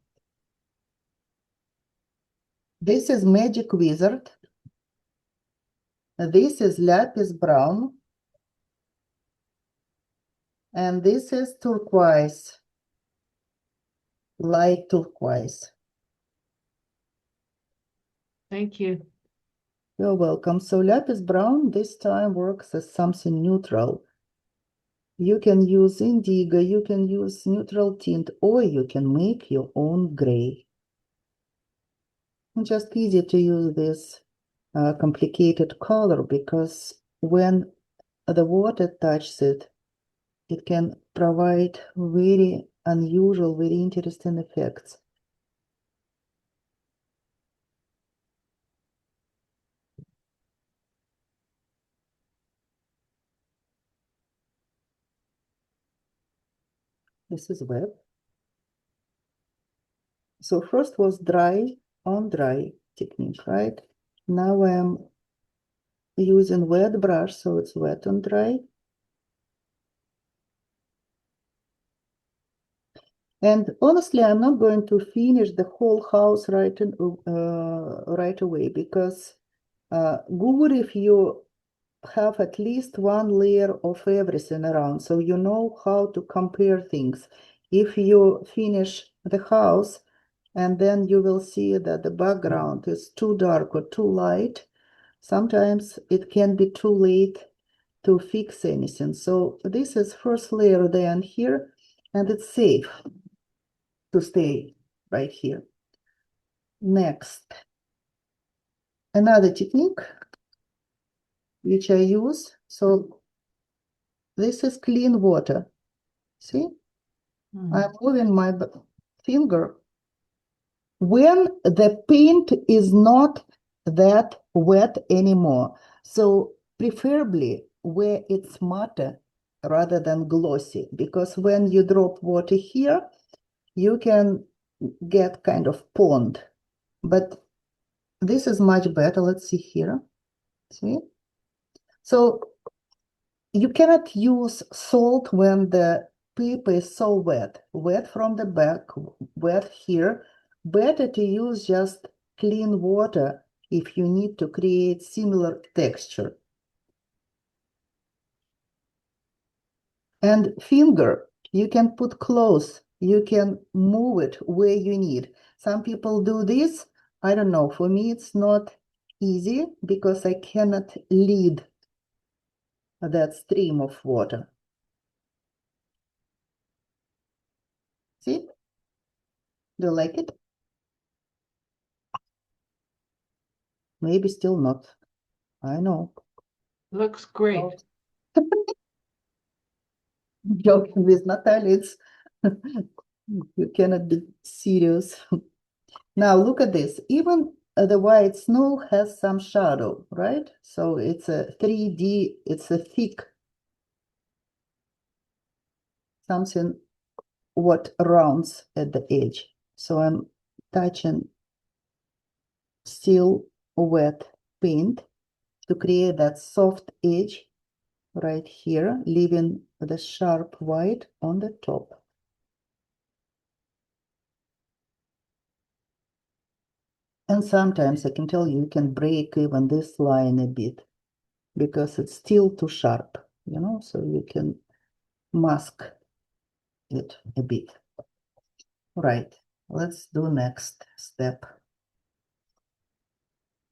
This is Magic Wizard. This is lapis brown. And this is turquoise, light turquoise. Thank you. You're welcome. So lapis brown this time works as something neutral. You can use indigo, you can use neutral tint, or you can make your own gray. Just easy to use this complicated color because when the water touches it, it can provide very unusual, very interesting effects. This is wet. So first was dry on dry technique, right? Now I'm using wet brush, so it's wet on dry. And honestly, I'm not going to finish the whole house right away because good if you have at least one layer of everything around, so you know how to compare things. If you finish the house and then you will see that the background is too dark or too light, sometimes it can be too late to fix anything. So this is first layer then here, and it's safe to stay right here. Next, another technique which I use. So this is clean water. See, I'm moving my finger. When the paint is not that wet anymore, so preferably where it's matte rather than glossy, because when you drop water here, you can get kind of pond, but this is much better. Let's see here. See? So you cannot use salt when the paper is so wet, wet from the back, wet here. Better to use just clean water if you need to create similar texture. And finger, you can put close, you can move it where you need. Some people do this. I don't know, for me it's not easy because I cannot lead that stream of water. See? Do you like it? Maybe still not. I know. Looks great. Joking with Natalia, it's you cannot be serious. Now look at this. Even the white snow has some shadow, right? So it's a 3D, it's a thick something what rounds at the edge. So I'm touching still wet paint to create that soft edge right here, leaving the sharp white on the top. And sometimes I can tell you, you can break even this line a bit because it's still too sharp, you know, so you can mask it a bit. Right, let's do next step.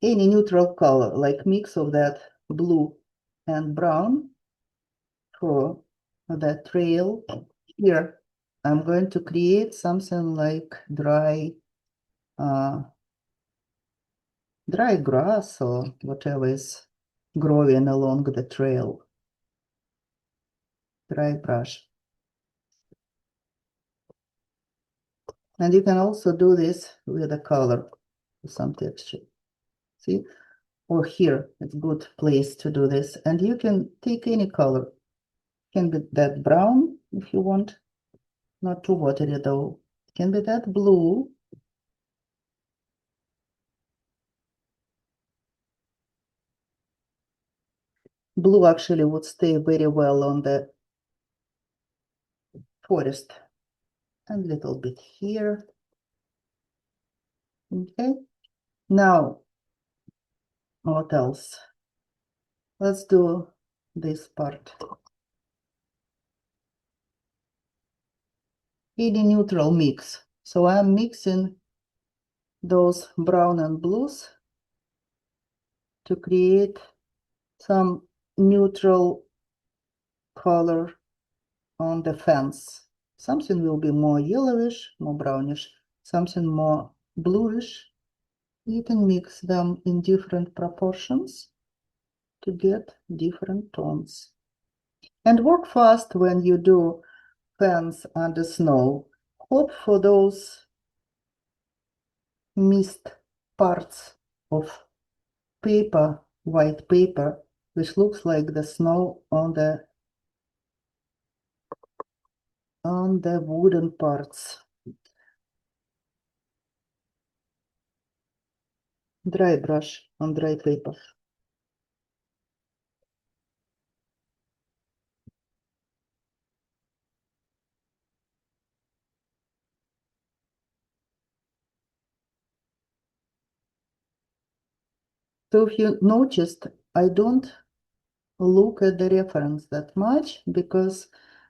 Any neutral color, like mix of that blue and brown for the trail. Here, I'm going to create something like dry grass or whatever is growing along the trail. dry brush. And you can also do this with a color, some texture. See? Or here, it's a good place to do this. And you can take any color. Can be that brown if you want, not too watery though. Can be that blue. Blue actually would stay very well on the forest. And a little bit here. Okay. Now, what else? Let's do this part. Any neutral mix. So I'm mixing those brown and blues to create some neutral color on the fence. Something will be more yellowish, more brownish, something more bluish. You can mix them in different proportions to get different tones. And work fast when you do fence under snow. Hope for those missed parts of paper, white paper, which looks like the snow on the wooden parts. Dry brush on dry paper. So if you noticed, I don't look at the reference that much because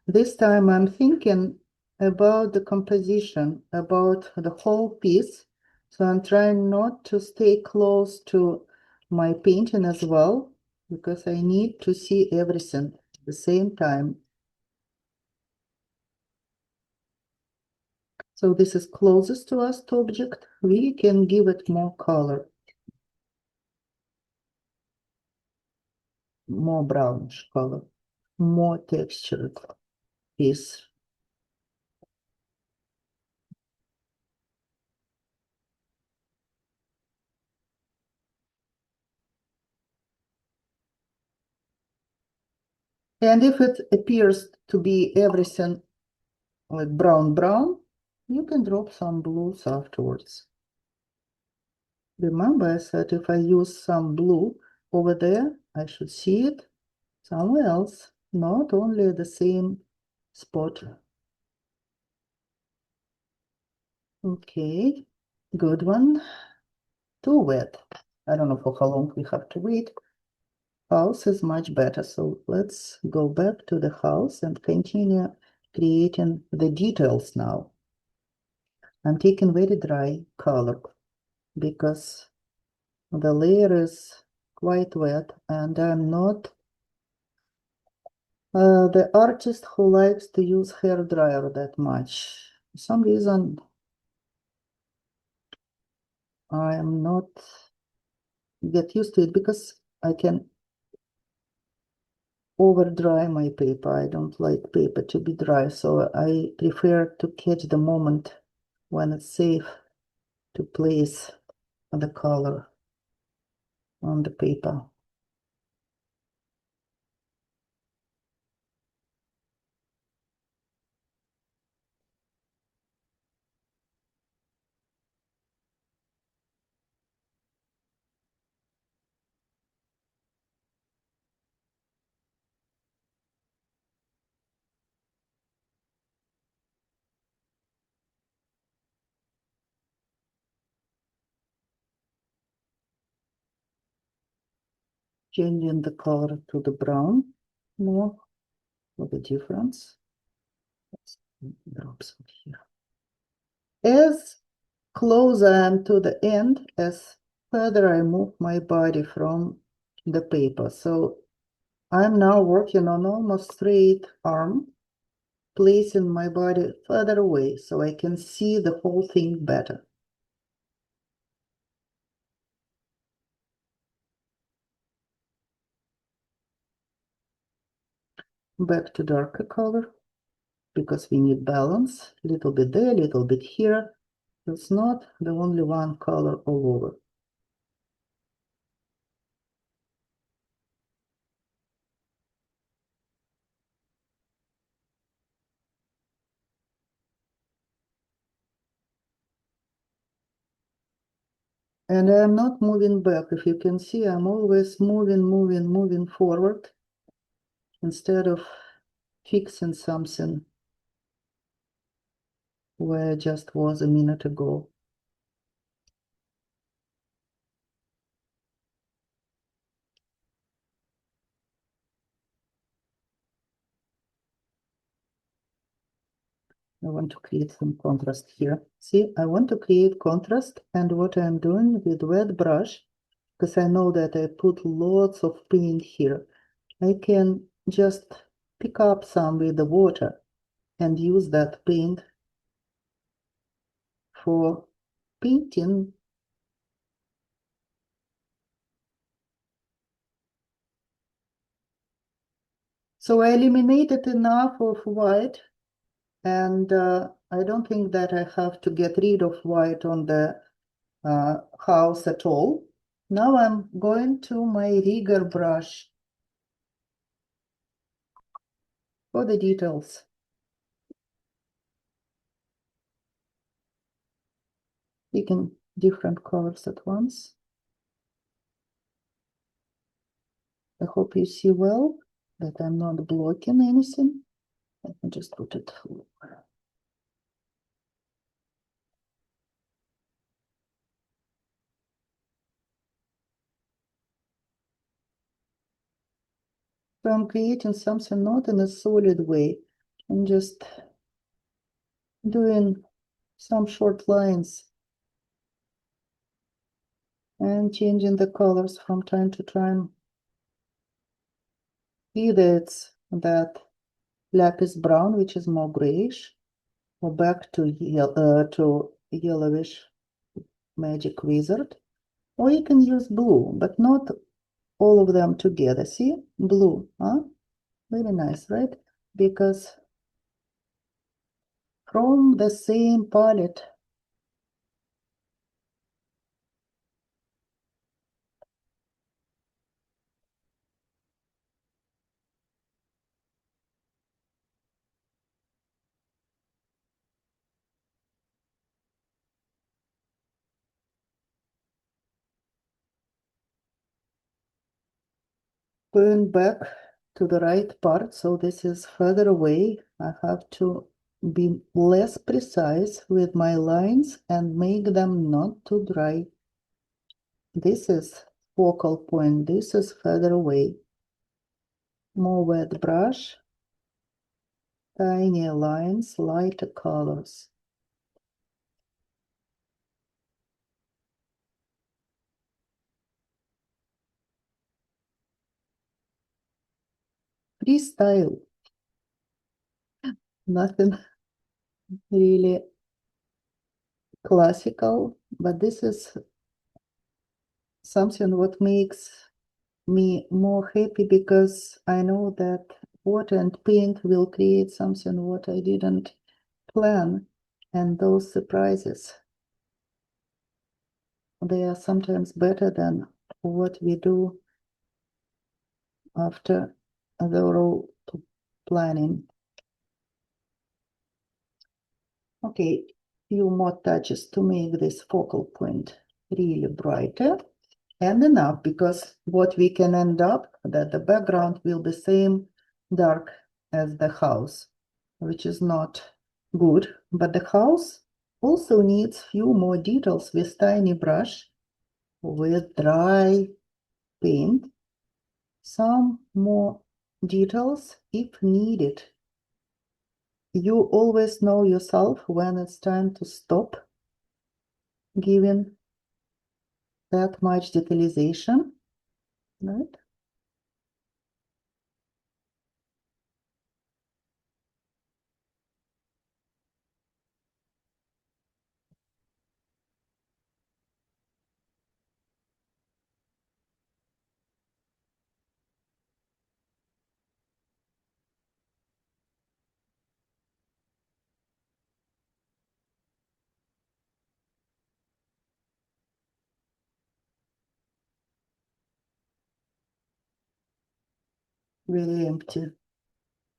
this time I'm thinking about the composition, about the whole piece. So I'm trying not to stay close to my painting as well because I need to see everything at the same time. So this is closest to us to object. We can give it more color, more brownish color, more textured piece. And if it appears to be everything like brown, you can drop some blues afterwards. Remember, I said if I use some blue over there, I should see it somewhere else, not only the same spot. Okay, good one. Too wet. I don't know for how long we have to wait. House is much better, so let's go back to the house and continue creating the details now. I'm taking very dry color because the layer is quite wet and I'm not the artist who likes to use hair dryer that much. For some reason, I am not get used to it because I can over dry my paper. I don't like paper to be dry, so I prefer to catch the moment when it's safe to place the color on the paper. Changing the color to the brown more for the difference. Let's drop some here. As close I am to the end, as further I move my body from the paper. So I'm now working on almost straight arm, placing my body further away so I can see the whole thing better. back to darker color because we need balance. A little bit there, a little bit here. It's not the only one color all over. And I'm not moving back. If you can see, I'm always moving forward instead of fixing something where I just was a minute ago. I want to create some contrast here. See, I want to create contrast, and what I'm doing with wet brush, because I know that I put lots of paint here, I can just pick up some with the water and use that paint for painting. So I eliminated enough of white, and I don't think that I have to get rid of white on the house at all. Now I'm going to my rigger brush for the details. Picking different colors at once. I hope you see well that I'm not blocking anything. Let me just put it lower. So I'm creating something not in a solid way. I'm just doing some short lines and changing the colors from time to time. Either it's that lapis brown, which is more grayish, or back to yellowish magic wizard, or you can use blue, but not all of them together. See, blue, huh? Very nice, right? Because from the same palette, going back to the right part, so this is further away. I have to be less precise with my lines and make them not too dry. This is focal point, this is further away. More wet brush, tiny lines, lighter colors. Freestyle, nothing really classical, but this is something what makes me more happy, because I know that water and paint will create something what I didn't plan, and those surprises, they are sometimes better than what we do after the raw planning. Okay, few more touches to make this focal point really brighter, and enough, because what we can end up that the background will be same dark as the house, which is not good. But the house also needs few more details with tiny brush, with dry paint, some more details if needed. You always know yourself when it's time to stop giving that much detalization, right? really empty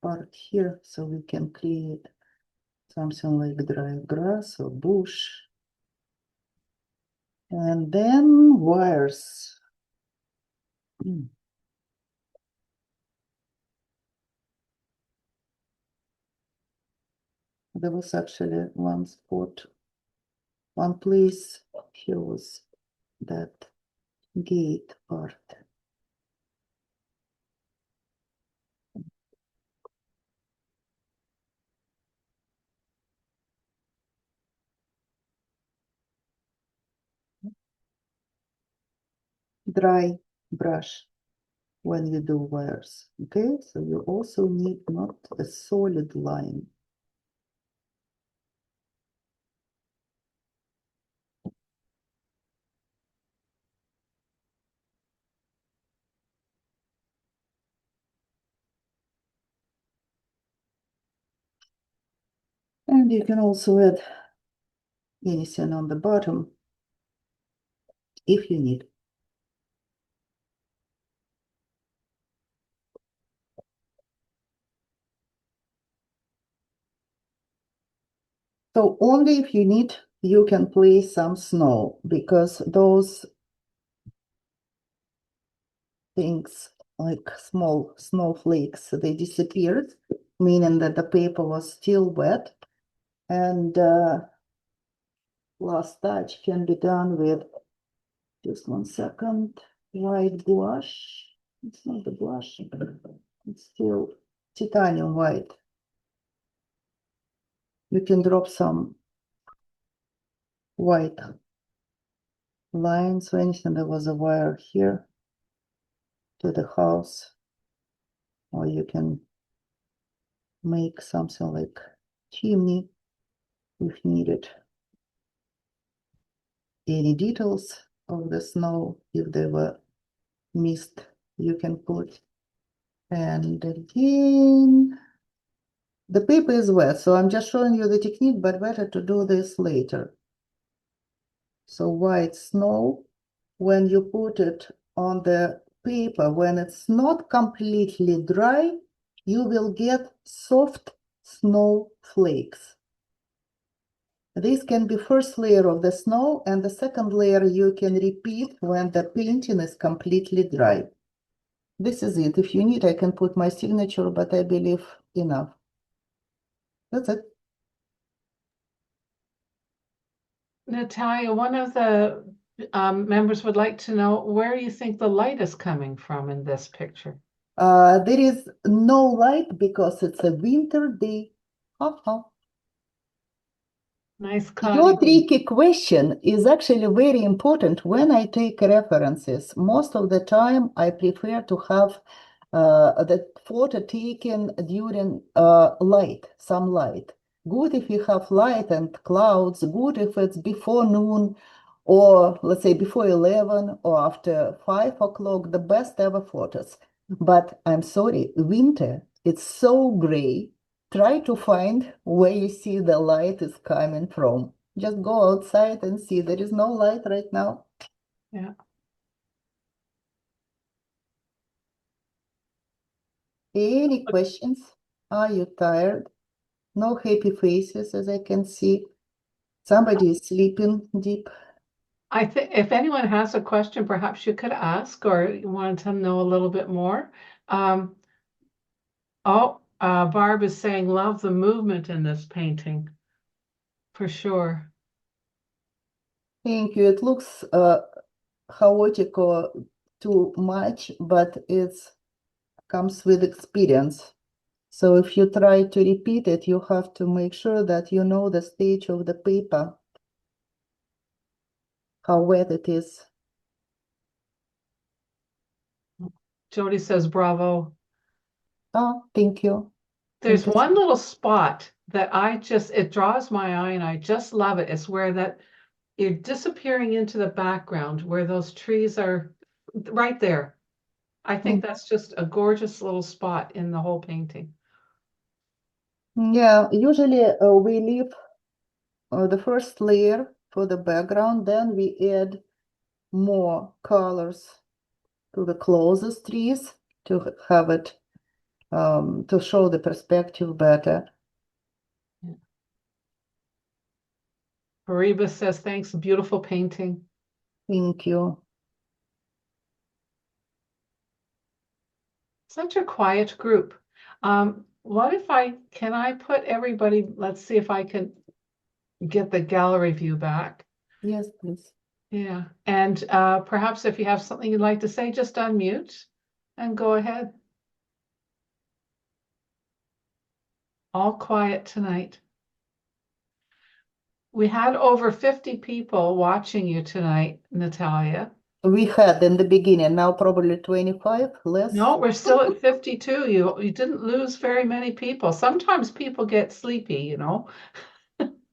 part here, so we can create something like dry grass or bush. And then wires. There was actually one spot, one place here was that gate part. Dry brush when you do wires. Okay, so you also need not a solid line. And you can also add anything on the bottom if you need. So only if you need, you can place some snow, because those things like small snowflakes, they disappeared, meaning that the paper was still wet. And last touch can be done with, just 1 second, white blush. It's not the blush, it's still titanium white. You can drop some white lines or anything. There was a wire here to the house, or you can make something like chimney if needed. Any details of the snow, if they were missed, you can put. And again, the paper is wet, so I'm just showing you the technique, but better to do this later. So white snow, when you put it on the paper, when it's not completely dry, you will get soft snow flakes. This can be first layer of the snow, and the second layer you can repeat when the painting is completely dry. This is it. If you need, I can put my signature, but I believe enough. That's it. Natalia, one of the members would like to know where you think the light is coming from in this picture. There is no light because it's a winter day. Nice Your cloudy day. tricky question is actually very important when I take references. Most of the time, I prefer to have the photo taken during light, some light. Good if you have light and clouds, good if it's before noon, or let's say before 11 or after 5 o'clock, the best ever photos. But I'm sorry, winter, it's so gray. Try to find where you see the light is coming from. Just go outside and see. There is no light right now. Yeah. Any questions? Are you tired? No happy faces, as I can see. Somebody is sleeping deep. I think if anyone has a question, perhaps you could ask, or you wanted to know a little bit more. Barb is saying, love the movement in this painting, for sure. Thank you. It looks chaotic or too much, but it comes with experience. So if you try to repeat it, you have to make sure that you know the stage of the paper, how wet it is. Jody says, bravo. Oh, thank you. There's Thank you. one little spot that it draws my eye and I just love it. It's where that you're disappearing into the background where those trees are right there. I think that's just a gorgeous little spot in the whole painting. Yeah, usually we leave the first layer for the background, then we add more colors to the closest trees to have it to show the perspective better. Ariba says, thanks, beautiful painting. Thank you. Such a quiet group. What if can I put everybody, let's see if I can get the gallery view back. Yes, please. Yeah, and perhaps if you have something you'd like to say, just unmute and go ahead. All quiet tonight. We had over 50 people watching you tonight, Natalia. We had in the beginning, now probably 25, less. No, we're still at 52. You didn't lose very many people. Sometimes people get sleepy, you know.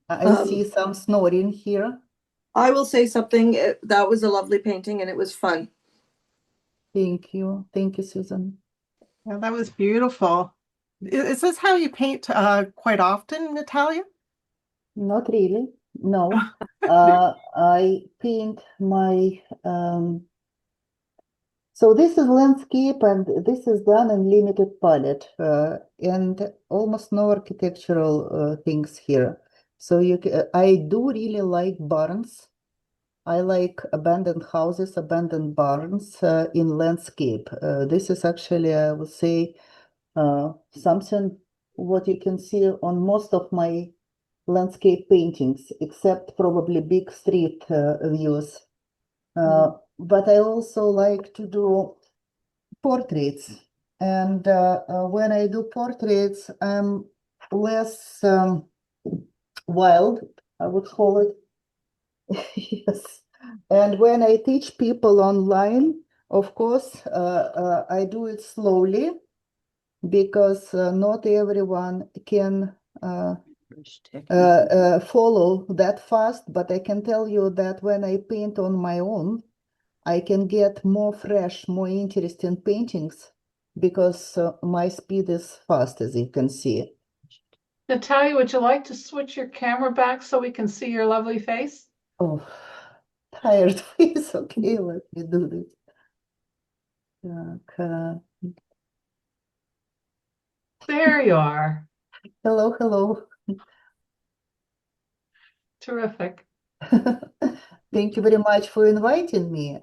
I see some snoring here. I will say something. That was a lovely painting and it was fun. Thank you. Thank you, Susan. Yeah, that was beautiful. Is this how you paint quite often, Natalia? Not really, no. I paint my, so this is landscape and this is done in limited palette and almost no architectural things here. So I do really like barns. I like abandoned houses, abandoned barns in landscape. This is actually, I would say, something what you can see on most of my landscape paintings, except probably big street views. But I also like to do portraits. And when I do portraits, I'm less wild, I would call it. Yes. And when I teach people online, of course, I do it slowly because not everyone can follow that fast. But I can tell you that when I paint on my own, I can get more fresh, more interesting paintings because my speed is fast, as you can see. Natalia, would you like to switch your camera back so we can see your lovely face? Oh, tired face. Okay, let me do this. Okay. There you are. Hello, hello. Terrific. Thank you very much for inviting me.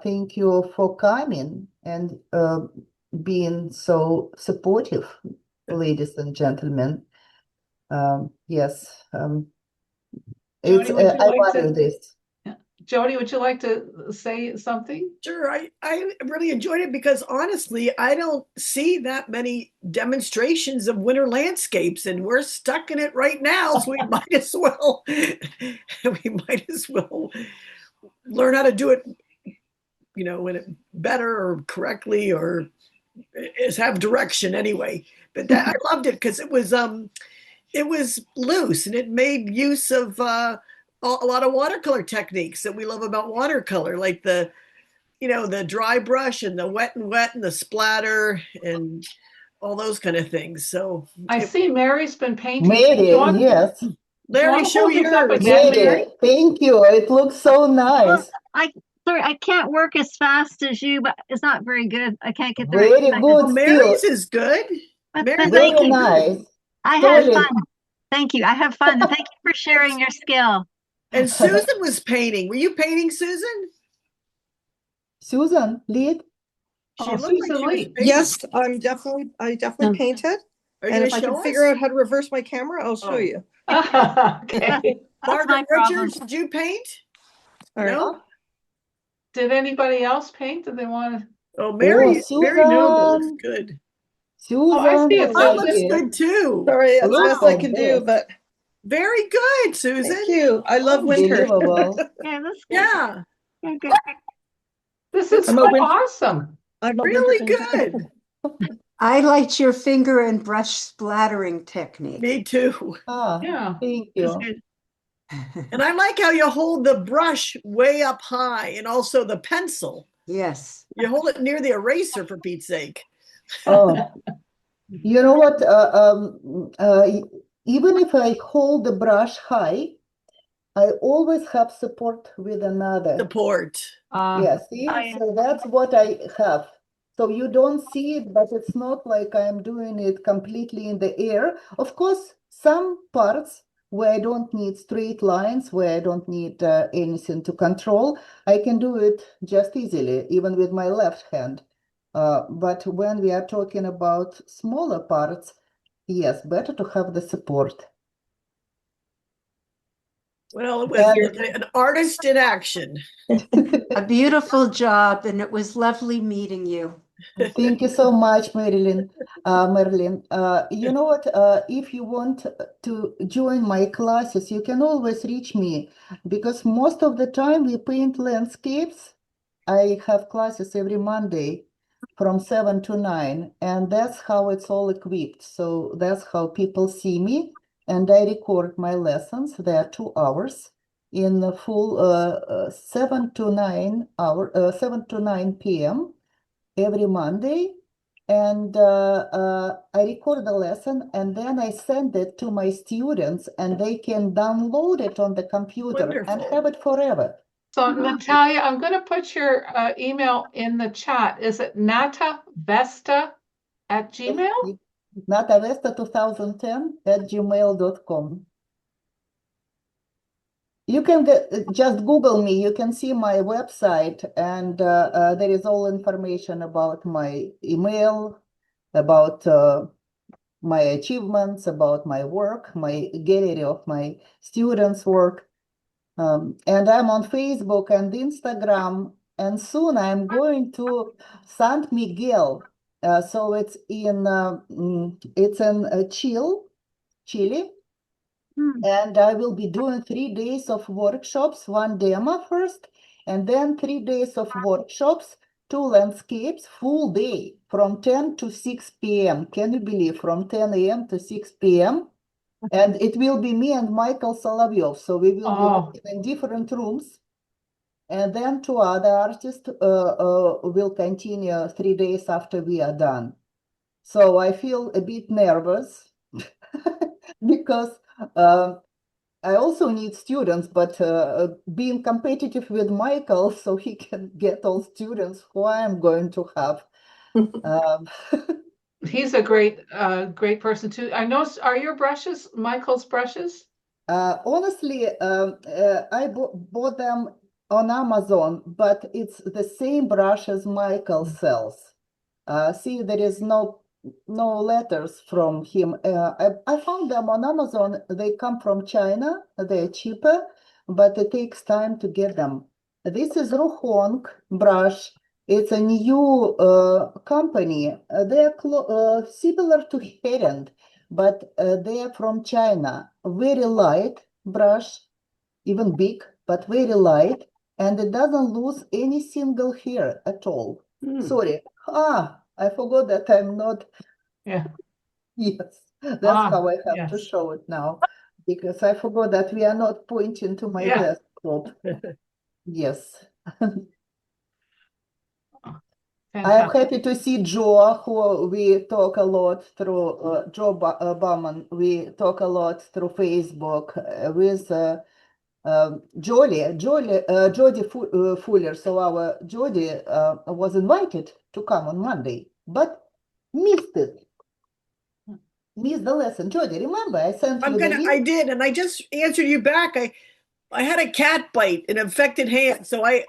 Thank you for coming and being so supportive, ladies and gentlemen. Yes, Jody, would you I like value to? this. Jody, would you like to say something? Sure, I really enjoyed it because honestly, I don't see that many demonstrations of winter landscapes, and we're stuck in it right now, so we might as well learn how to do it, you know, in it better or correctly or is have direction anyway. But I loved it because it was loose and it made use of a lot of watercolor techniques that we love about watercolor, like the dry brush and the wet and the splatter and all those kind of things. So I see Mary's been painting. Mary, yes. Larry, show Hold this up yours. again, Mary, Mary. thank you. It looks so nice. Sorry, I can't work as fast as you, but it's not very good. I can't get the Very right. good Oh, still. Mary's is good. But Mary's thank Very you. nice. I had Solid. fun. Thank you. I have fun. And thank you for sharing your skill. And Susan was painting. Were you painting, Susan? Susan, lead. She Oh, looked like Susan she was Lee. painting. Yes, I definitely painted. Are you And gonna if I show can us? figure out how to reverse my camera, I'll show Oh. you. Okay. That's my Margaret problem. Richards, did you paint? All right. No? Did anybody else paint? Did they want to? Oh, Mary Noble looks Susan. good. Oh, I Susan see it, is Mine right looks Susan. here. good too. Sorry, that's the Look best I at can do, this. but Very good, Susan. thank you. I love winter. Unbelievable. Yeah, that's good. Yeah, Yeah, good. This is I'm so a win- awesome. I'm a really winter painter. good. I liked your finger and brush splattering technique. Me too. Ah, Yeah. thank That's you. good. And I like how you hold the brush way up high and also the pencil. Yes. You hold it near the eraser, for Pete's sake. Oh, you know what? Even if I hold the brush high, I always have support with another. Support. Yeah, see? Oh, yeah. So that's what I have. So you don't see it, but it's not like I'm doing it completely in the air. Of course, some parts where I don't need straight lines, where I don't need anything to control, I can do it just easily, even with my left hand. But when we are talking about smaller parts, yes, better to have the support. Well, it was And- an artist in action. A beautiful job, and it was lovely meeting you. Thank you so much, Marilyn. Marilyn, you know what? If you want to join my classes, you can always reach me because most of the time we paint landscapes. I have classes every Monday from 7 to 9, and that's how it's all equipped. So that's how people see me, and I record my lessons. They are 2 hours in the full 7 to 9 p.m. every Monday, and I record the lesson and then I send it to my students and they can download it on the computer and Wonderful. have it forever. So Natalia, I'm going to put your email in the chat. Is it natavesta@gmail? natavesta2010@gmail.com. You can just Google me. You can see my website, and there is all information about my email, about my achievements, about my work, my gallery of my students' work. And I'm on Facebook and Instagram, and soon I'm going to San Miguel. So it's in Chile, and I will be doing 3 days of workshops, one demo first, and then 3 days of workshops, 2 landscapes, full day from 10 to 6 p.m. Can you believe? From 10 a.m. to 6 p.m. And it will be me and Michael Solovyov. So we will be working in different rooms. And then 2 other artists will continue 3 days after we are done. So I feel a bit nervous because I also need students, but being competitive with Michael so he can get all students who I am going to have. He's a great person too. I know, are your brushes Michael's brushes? Honestly, I bought them on Amazon, but it's the same brush as Michael sells. See, there is no letters from him. I found them on Amazon. They come from China. They're cheaper, but it takes time to get them. This is Ruhong brush. It's a new company. They're similar to Herend, but they're from China. Very light brush, even big, but very light, and it doesn't lose any single hair at all. Sorry. I forgot that I'm not. Yeah. Yes, that's how I have to yes. show it now, because I forgot that we are not pointing to my desktop. Yes. I am happy to see Joe, who we talk a lot through, Joe Bauman. We talk a lot through Facebook with Jodie Fuller. So our Jodie was invited to come on Monday, but missed it. Missed the lesson. Jodie, remember I sent you the link? I did, and I just answered you back. I had a cat bite, an infected hand, so I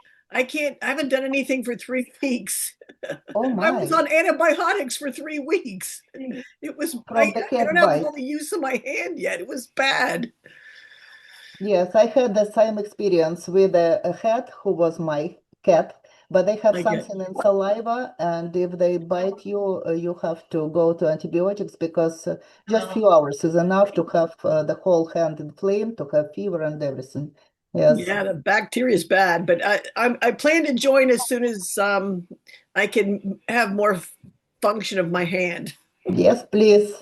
haven't done anything for 3 weeks. Oh my. I was on antibiotics for 3 weeks. It was From the I cat don't have bite. all the use of my hand yet. It was bad. Yes, I had the same experience with a cat who was my cat, but they have something in saliva, and if they bite you, you have to go to antibiotics because just few hours is enough to have the whole hand inflamed, to have fever and everything. Yes. Yeah, the bacteria is bad, but I plan to join as soon as I can have more function of my hand. Yes, please.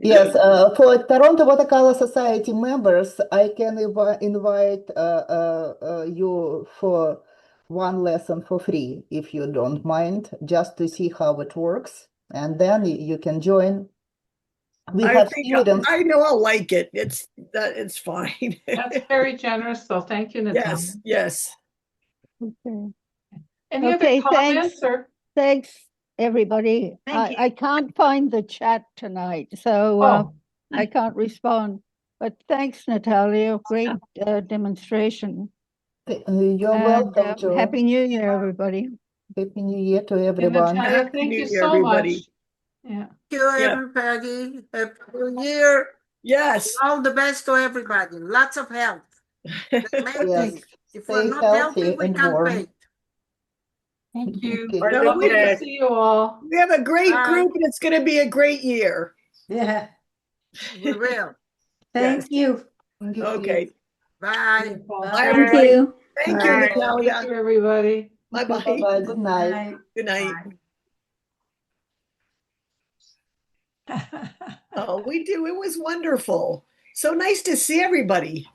Yes, for Toronto Watercolor Society members, I can invite you for one lesson for free, if you don't mind, just to see how it works, and then you can join. We have students. I know I'll like it. It's fine. That's very generous, though. Thank you, Natalia. Yes. And Any other Okay, comments thanks. or? Thanks, everybody. Thank you. I can't find the chat tonight, so Oh, I can't respond. But thanks, Natalia. Great demonstration. You're And welcome, Joe. Happy New Year, everybody. Happy New Year to and everyone. Natalia, Happy thank New you Year, so everybody. much. Yeah. Thank you, Yeah. everybody. Happy New Year. Yes. All the best to everybody. Lots of health. The main Yes. thing. If we're Stay not healthy, healthy we and can't warm. paint. Thank you. Okay. No, Lovely to we- see you all. We have a great Bye. group and it's going to be a great year. Yeah, We will. thank you. Thank you. Okay. Bye. Beautiful. Bye, Bye. everybody. you. Thank Bye. you, Thank Natalia. you, everybody. Bye-bye. Bye-bye. Good night. Bye. Good night. Oh, we do. It was wonderful. So nice to see everybody.